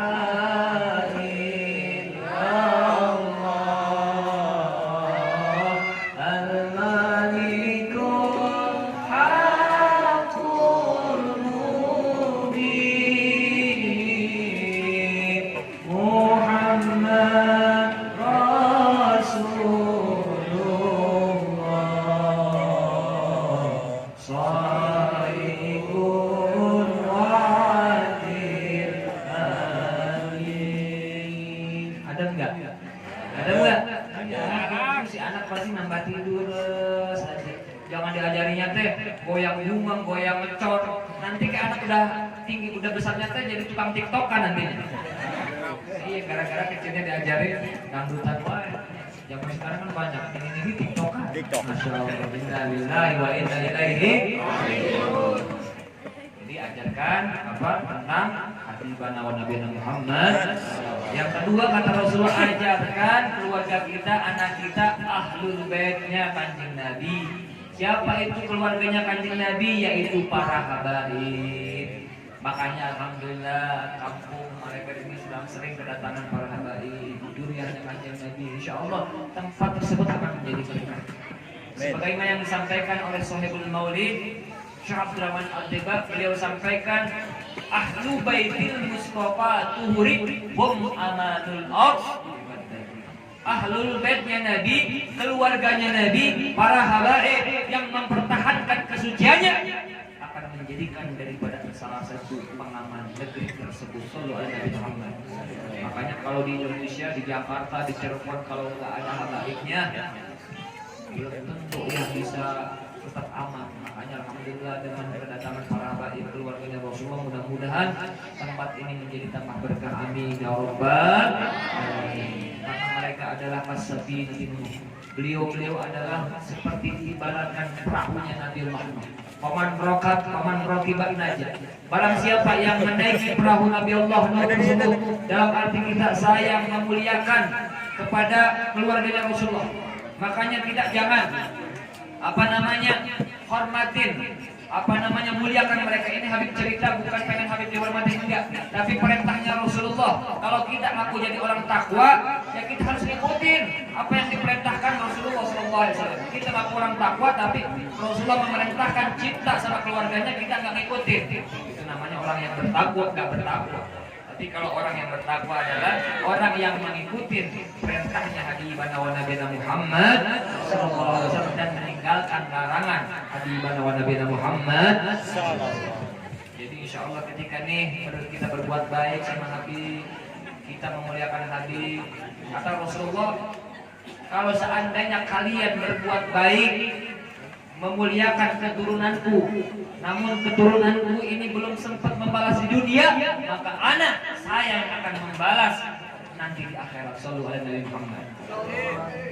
goyang humang, goyang ngecor. Nanti ke anak udah tinggi, udah besarnya teh jadi tukang tiktokan nantinya. Iya, gara-gara kecilnya diajarin dangdutan wae. Zaman sekarang kan banyak ini tiktokan. Masya Allah. Innalillahi wa inna ilaihi raji'un. Jadi ajarkan apa tentang Habibana wa Nabiyana Muhammad. Yang kedua kata Rasulullah, ajarkan keluarga kita, anak kita ahlul baitnya Kanjeng Nabi. Siapa itu keluarganya Kanjeng Nabi? Yaitu para habaib. Makanya alhamdulillah kampung mereka ini sudah sering kedatangan para habaib, duriannya Kanjeng Nabi. Insya Allah tempat tersebut akan menjadi berkah. Sebagaimana yang disampaikan oleh Sohibul Maulid Syekh Abdurrahman Al-Debak, beliau sampaikan ahlu baitil Mustafa tuhuri hum amanul ard. Ahlul baitnya Nabi, keluarganya Nabi, para habaib yang mempertahankan kesuciannya akan menjadikan daripada salah satu pengaman negeri tersebut. Sallallahu alaihi Muhammad. Makanya kalau di Indonesia, di Jakarta, di Cirebon kalau nggak ada habaibnya, belum tentu yang bisa tetap aman. Makanya alhamdulillah dengan kedatangan para habaib keluarganya Rasulullah, mudah-mudahan tempat ini menjadi tempat berkah. Amin ya rabbal alamin. Karena mereka
mereka adalah as-safinah. Beliau adalah seperti ibaratkan perahunya Nabi Muhammad. Paman rokat, paman rokibat najah. Barang siapa yang menaiki perahu Nabi Allah tersebut, dalam arti kita sayang memuliakan kepada keluarga Rasulullah. Makanya kita jangan hormatin, muliakan mereka. Ini Habib cerita bukan pengen Habib dihormati, enggak, tapi perintahnya Rasulullah. Kalau kita ngaku jadi orang takwa, ya kita harus ikutin apa yang diperintahkan Rasulullah SAW. Kita ngaku orang takwa, tapi Rasulullah memerintahkan cinta sama keluarganya, kita nggak ngikutin. Itu namanya orang yang bertakwa, nggak bertakwa. Tapi kalau orang yang bertakwa adalah orang yang mengikuti perintahnya Habibana wa Nabiyana Muhammad sallallahu alaihi wasallam dan meninggalkan larangan Habibana wa Nabiyana Muhammad sallallahu alaihi wasallam. Jadi insyaallah ketika kita berbuat baik sama Habib, kita memuliakan Habib, kata Rasulullah, kalau seandainya kalian berbuat baik memuliakan keturunanku, namun keturunanku ini belum sempat membalas di dunia, maka saya yang akan membalas nanti di akhirat. Sallallahu alaihi Muhammad.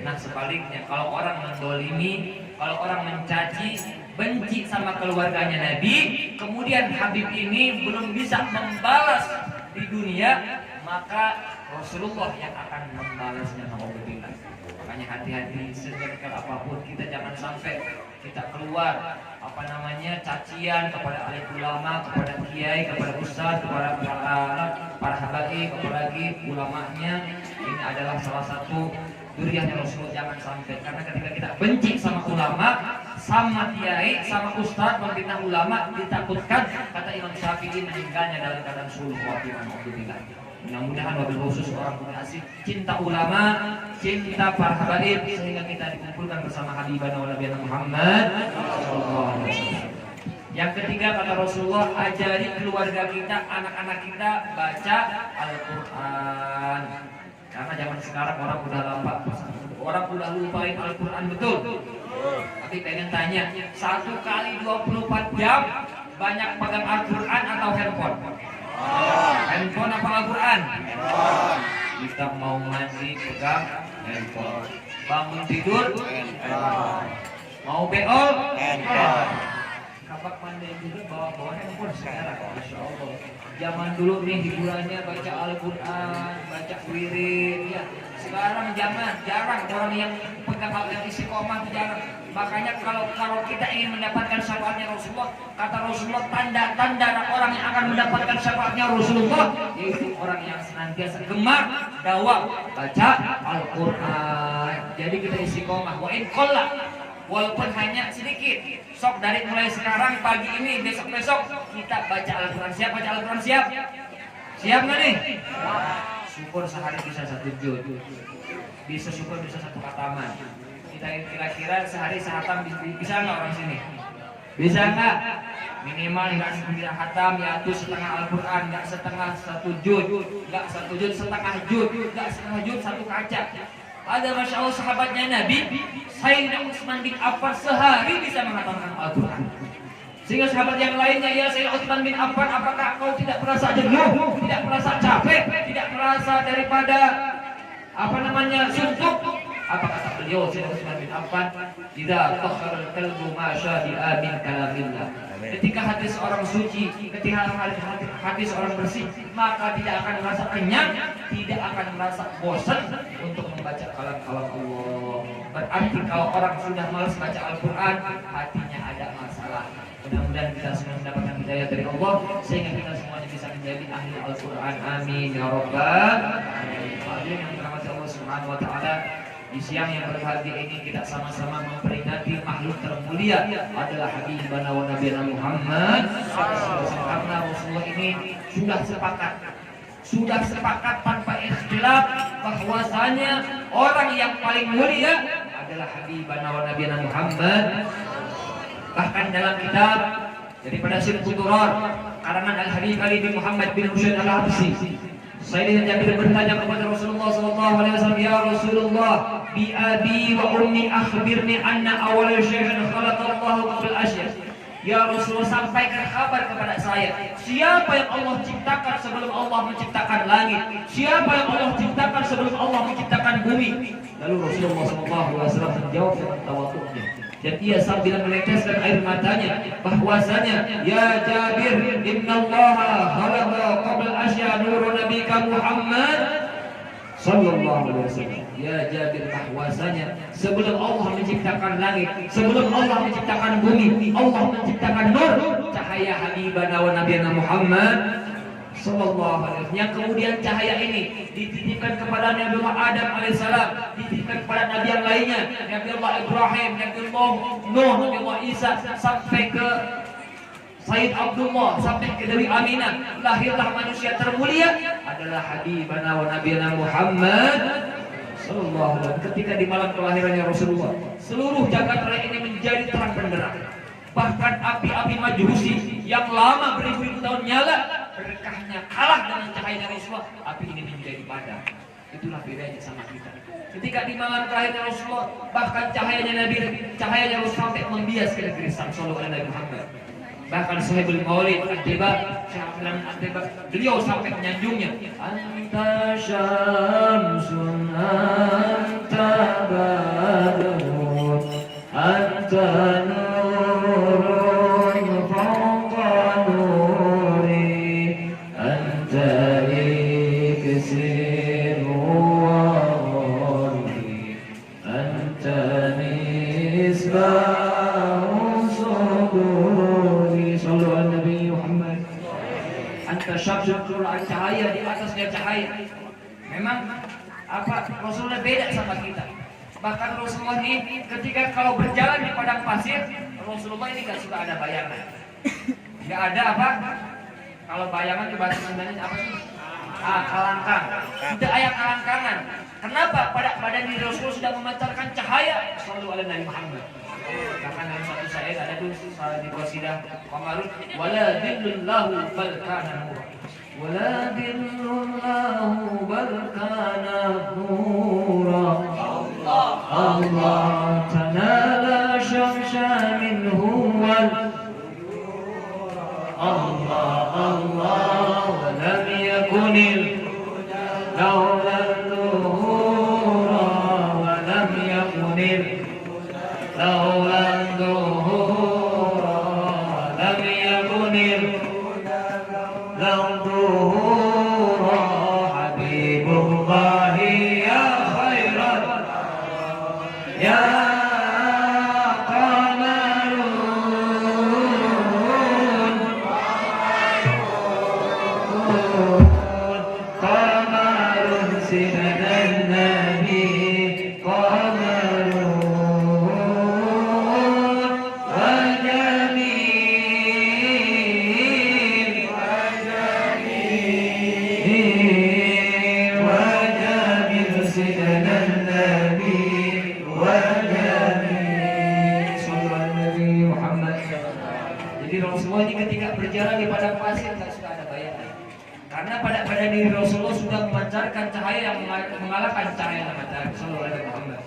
Nah sebaliknya, kalau orang mendolimi, kalau orang mencaci, benci sama keluarganya Nabi, kemudian Habib ini belum bisa membalas di dunia, maka Rasulullah yang akan membalasnya. Alhamdulillah. Makanya hati-hati, sekecil apapun kita jangan sampai kita keluar cacian kepada alim ulama, kepada kiai, kepada ustaz, kepada para habaib, apalagi ulamanya. Ini adalah salah satu duriannya Rasulullah, jangan sampai. Karena ketika kita benci sama ulama, sama kiai, sama ustaz, membina ulama, ditakutkan kata Imam Syafi'i meninggalnya dalam keadaan sulh khatimah. Alhamdulillah. Mudah-mudahan wabil khusus orang punya asik cinta ulama, cinta para habaib, sehingga kita dikumpulkan bersama Habibana wa Nabiyana Muhammad sallallahu alaihi wasallam. Yang ketiga kata Rasulullah, ajari keluarga kita, anak-anak kita baca Al-Quran. Karena zaman sekarang orang udah lupain Al-Quran, betul. Tapi pengen tanya, 1 kali 24 jam banyak pegang Al-Quran atau handphone? Handphone apa Al-Quran? Kita mau mandi pegang handphone, bangun tidur handphone, mau beol handphone, kabak mandi juga bawa handphone sekarang. Masya Allah. Zaman dulu nih hiburannya baca Al-Quran, baca wirid, ya. Sekarang jarang orang yang pegang yang istiqomah, jarang. Makanya kalau kita ingin mendapatkan syafaatnya Rasulullah, kata Rasulullah, tanda-tanda orang yang akan mendapatkan syafaatnya Rasulullah yaitu orang yang senantiasa gemar dakwah baca Al-Quran. Jadi kita istiqomah. Wa in qalla, walaupun hanya sedikit. Sok dari mulai sekarang pagi ini, besok-besok kita baca Al-Quran. Siap baca Al-Quran? Siap? Siap nggak nih? Syukur sehari bisa 1 juz. Bisa syukur bisa 1 khataman. Kita kira-kira sehari sehatam bisa nggak orang sini? Bisa nggak? Minimal nggak 9 khatam, yaitu setengah Al-Quran, nggak setengah 1 juz, nggak 1 juz setengah juz, nggak setengah juz 1 kaca. Ada Masya Allah sahabatnya Nabi, Sayyidina Utsman bin Affan sehari bisa menghatamkan Al-Quran. Sehingga sahabat yang lainnya, ya Sayyidina Utsman bin Affan, apakah kau tidak merasa jenuh, tidak merasa capek, tidak merasa daripada suntuk? Apa kata beliau Sayyidina Utsman bin Affan? Idza takhara qalbu ma syabi'a min kalamillah. Ketika hati seorang suci, ketika hati seorang bersih, maka tidak akan merasa kenyang, tidak akan merasa bosan untuk membaca kalam-kalam Allah. Berarti kalau orang sudah malas baca Al-Quran, hatinya ada masalah. Mudah-mudahan kita semua mendapatkan hidayah dari Allah sehingga kita semuanya bisa menjadi ahli Al-Quran. Amin ya rabbal alamin. Hadirin yang dirahmati Allah Subhanahu wa taala, di siang yang berbahagia ini kita sama-sama memperingati makhluk termulia adalah Habibana wa Nabiyana Muhammad. Karena Rasulullah ini sudah sepakat tanpa ikhtilaf bahwasanya orang yang paling mulia adalah Habibana wa Nabiyana Muhammad. Bahkan dalam kitab daripada Sirtul Durar karangan Al-Habib Ali bin Muhammad bin Husain Al-Habsyi, Sayyidina Jabir bertanya kepada Rasulullah sallallahu alaihi wasallam, "Ya Rasulullah, bi abi wa ummi akhbirni anna awwala syai'in khalaqallahu qabla al-asya." Ya Rasulullah, sampaikan kabar kepada saya, siapa yang Allah ciptakan sebelum Allah menciptakan langit? Siapa yang Allah ciptakan sebelum Allah menciptakan bumi? Lalu Rasulullah SAW menjawab dengan tawadhu'nya, dan ia sambil meneteskan air matanya bahwasanya, ya Jabir, innallaha khalaqa qabla asya nurun nabika Muhammad sallallahu alaihi wasallam. Ya Jabir, bahwasanya sebelum Allah menciptakan langit, sebelum Allah menciptakan bumi, Allah menciptakan nur, cahaya habibana wa nabiyana Muhammad sallallahu alaihi wasallam, yang kemudian cahaya ini dititipkan kepada Nabi Allah Adam alaihissalam, dititipkan kepada nabi yang lainnya, Nabi Allah Ibrahim, Nabi Allah Nuh, Nabi Allah Isa, sampai ke Sayyid Abdullah, sampai ke Dewi Aminah. Lahirlah manusia termulia adalah habibana wa nabiyana Muhammad sallallahu alaihi wasallam. Ketika di malam kelahirannya Rasulullah, seluruh jagat raya ini menjadi terang benderang. Bahkan api-api Majusi yang lama beribu-ribu tahun nyala, berkahnya kalah dengan cahaya Rasulullah, api ini menjadi padam. Itulah bedanya sama kita. Ketika di malam kelahiran Rasulullah, bahkan cahayanya Rasulullah sampai membias ke negeri Sam, sallallahu alaihi Muhammad. Bahkan Sahibul Maulid Ad-Dibak, beliau sampai menyanjungnya, anta syamsun anta badrun anta nurun fawqa nuri anta iksir wa ghurri anta misbah suduri sallallahu alaihi Muhammad. Anta syamsun, cahaya di atasnya cahaya. Memang Rasulullah beda sama kita. Bahkan Rasulullah ini ketika kalau berjalan di padang pasir, Rasulullah ini gak suka ada bayangan. Gak ada apa? Kalau bayangan di bahasa Mandarin apa sih? Kalangkang. Tidak ada kalangkangan. Kenapa? Pada badan diri Rasulullah sudah memancarkan cahaya. Sallallahu alaihi Muhammad. Karena dalam satu ayat ada tuh di qasidah Qamarun, wala dhillullahu bal kana nur. Wala dhillullahu bal kana nura. Allah tanala syamsa minhu wal Allah wa lam yakunil laula dhuhura wa lam yakunil laula dhuhura lam yakunil laula dhuhura habibullahi ya khairan ya diri Rasulullah sudah memancarkan cahaya yang mengalahkan cahaya matahari sallallahu alaihi Muhammad.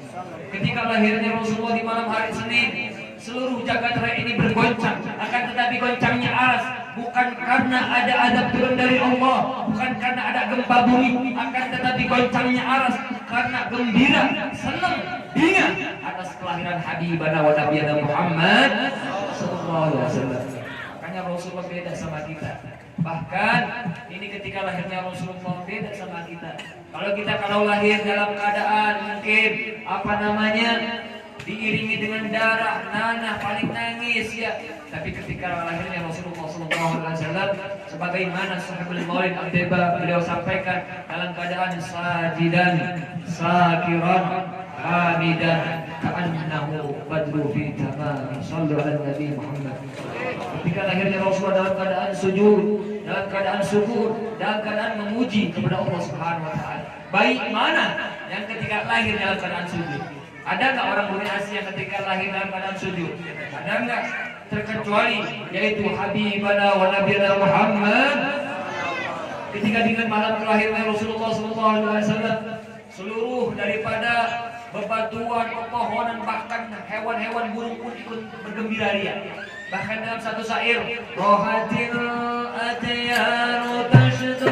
Ketika lahirnya Rasulullah di malam hari Senin, seluruh jagat raya ini bergoncang, akan tetapi goncangnya aras bukan karena ada azab turun dari Allah, bukan karena ada gempa bumi, akan tetapi goncangnya aras karena gembira, senang, ingat atas kelahiran habibana wa nabiyana Muhammad sallallahu alaihi wasallam. Makanya Rasulullah beda sama kita. Bahkan ini ketika lahirnya Rasulullah beda sama kita. Kalau lahir dalam keadaan mungkin diiringi dengan darah, nanah, paling nangis ya. Tapi ketika lahirnya Rasulullah SAW, sebagaimana Sahibul Maulid Ad-Dibak beliau sampaikan, dalam keadaan sajidan, sakiran, hamidan, ka'annahu badru fi tamam. Sallallahu alaihi Nabi Muhammad. Ketika lahirnya Rasulullah dalam keadaan sujud, dalam keadaan syukur, dalam keadaan memuji kepada Allah Subhanahu wa taala. Baik mana yang ketika lahir dalam keadaan sujud? Ada enggak orang mukmin asli yang ketika lahir dalam keadaan sujud? Ada enggak? Terkecuali yaitu habibana wa nabiyana Muhammad. Ketika dengan malam kelahiran Rasulullah SAW, seluruh daripada bebatuan, pepohonan, bahkan hewan-hewan burung pun ikut bergembira ria. Bahkan dalam satu syair, rohatil atyanu tashdu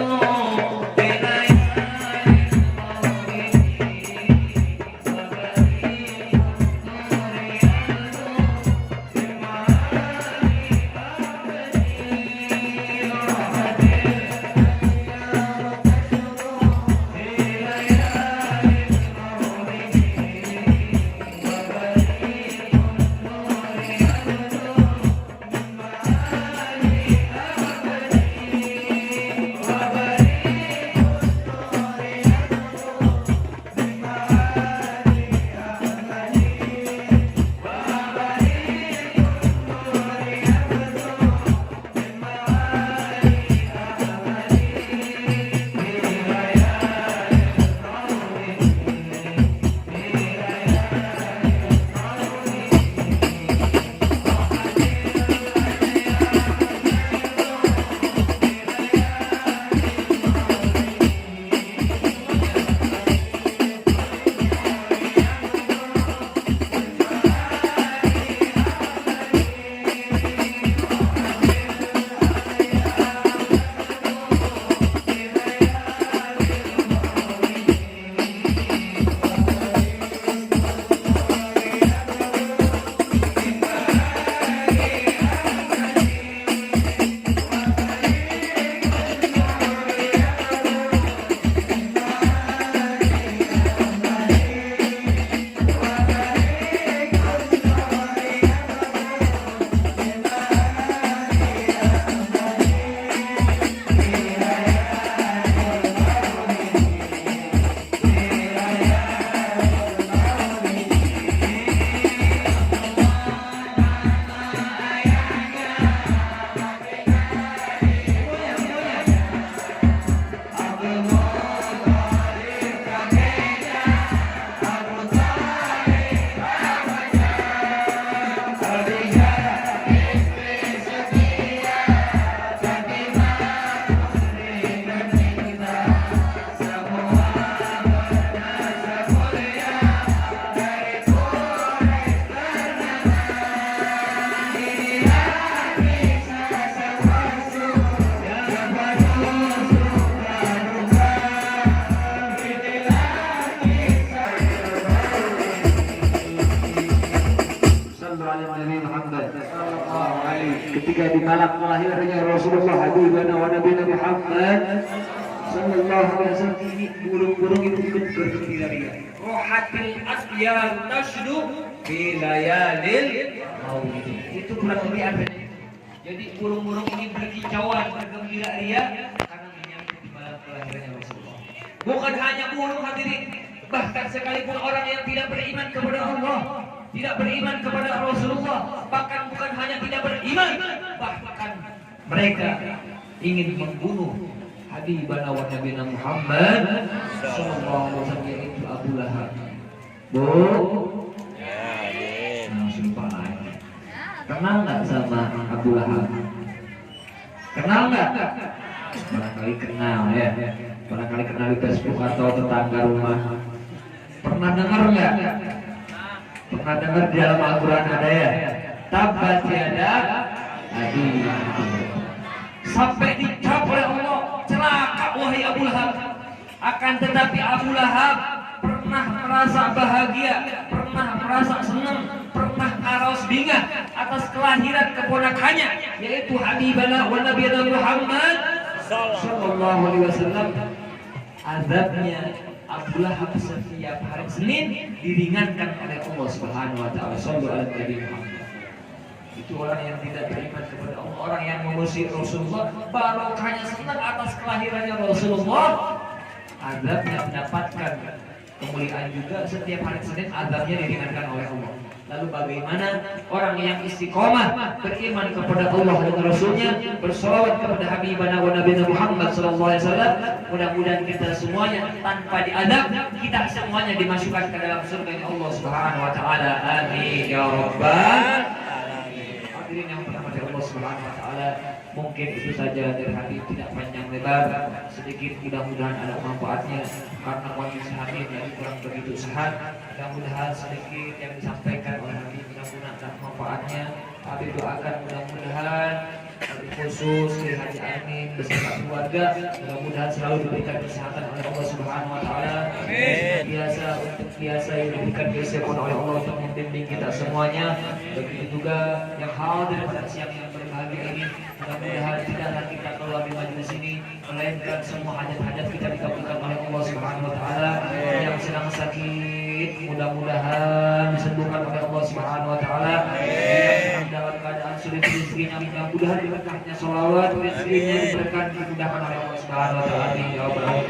ketika di malam lahirnya Rasulullah Habibana wa Nabiyana Muhammad sallallahu alaihi wasallam, ini burung-burung itu ikut bergembira.
rohatil atyanu tashdu fi layalil maulid. Itu kurang lebih artinya. Jadi burung-burung ini berkicauan, bergembira ria karena menyambut di malam kelahirannya Rasulullah. Bukan hanya burung hadirin, bahkan sekalipun orang yang tidak beriman kepada Allah, tidak beriman kepada Rasulullah, bahkan bukan hanya tidak beriman, bahkan mereka ingin membunuh Habibana wa Nabiyana Muhammad sallallahu alaihi wasallam, yaitu Abu Lahab. Sumpah aja. Kenal nggak sama Abu Lahab? Kenal nggak? Barangkali kenal ya. Barangkali kenal di Facebook atau tetangga rumah. Pernah dengar nggak? Pernah dengar di dalam Al-Quran ada ya? Tabbat yada Abi Lahab. Sampai dicap oleh Allah, celaka wahai Abu Lahab. Akan tetapi Abu Lahab pernah merasa bahagia, pernah merasa senang, pernah aros bingah atas kelahiran keponakannya, yaitu Habibana wa Nabiyana Muhammad sallallahu alaihi wasallam. Azabnya Abu Lahab setiap hari Senin diringankan oleh Allah Subhanahu wa taala. Sallallahu alaihi wasallam. Itu orang yang tidak beriman kepada Allah, orang yang memusuhi Rasulullah, barokahnya senang atas kelahirannya Rasulullah, azabnya mendapatkan kemuliaan juga. Setiap hari Senin azabnya diringankan oleh Allah. Lalu bagaimana orang yang istiqomah beriman kepada Allah dan Rasulnya, bersolawat kepada Habibana wa Nabiyana Muhammad sallallahu alaihi wasallam, mudah-mudahan kita semuanya tanpa diadab, kita semuanya dimasukkan ke dalam surga Allah Subhanahu wa taala. Amin ya rabbal. Hadirin yang dirahmati Allah Subhanahu wa taala, mungkin itu saja dari hati, tidak panjang lebar, sedikit, mudah-mudahan ada manfaatnya karena kondisi hati yang kurang begitu sehat. Mudah-mudahan sedikit yang disampaikan oleh hati, mudah-mudahan ada manfaatnya. Habib doakan mudah-mudahan khusus Kiai Haji Amin beserta keluarga mudah-mudahan selalu diberikan kesehatan oleh Allah Subhanahu wa taala. Biasa yang diberikan kesehatan oleh Allah untuk membimbing kita semuanya. Begitu juga yang hadir pada siang yang berbahagia ini, mudah-mudahan tidaklah kita keluar di majelis ini melainkan semua hajat-hajat kita dikabulkan oleh Allah Subhanahu wa taala. Yang sedang sakit mudah-mudahan disembuhkan oleh Allah Subhanahu wa taala. Yang sedang dalam keadaan sulit rezekinya mudah-mudahan berkahnya sholawat rezekinya diberikan dimudahkan oleh Allah Subhanahu wa taala. Ya Allah.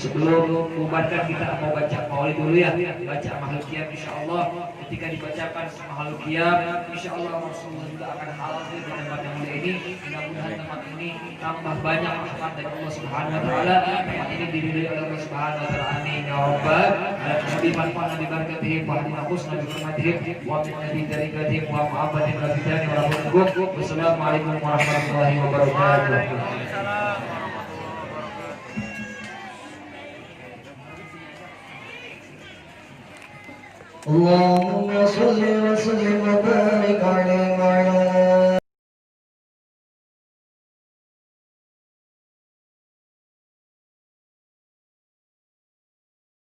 Sebelum membaca kita mau baca maulid dulu ya, baca makhluk qiyam insyaallah. Ketika dibacakan makhluk qiyam insyaallah Rasulullah juga akan hadir di tempat yang mulia ini. Mudah-mudahan tempat ini tambah banyak rahmat dari Allah Subhanahu wa taala. Tempat ini diridhoi oleh Allah Subhanahu wa taala. Amin ya rabbal alamin. Manfaat nabi barakatihi wa hadina husna bi hurmatihi wa min nabi tarikatihi wa ma'abatin rabbitan wa rabbukum. Wassalamualaikum warahmatullahi wabarakatuh.
اللهم صل وسلم وبارك عليه وعلى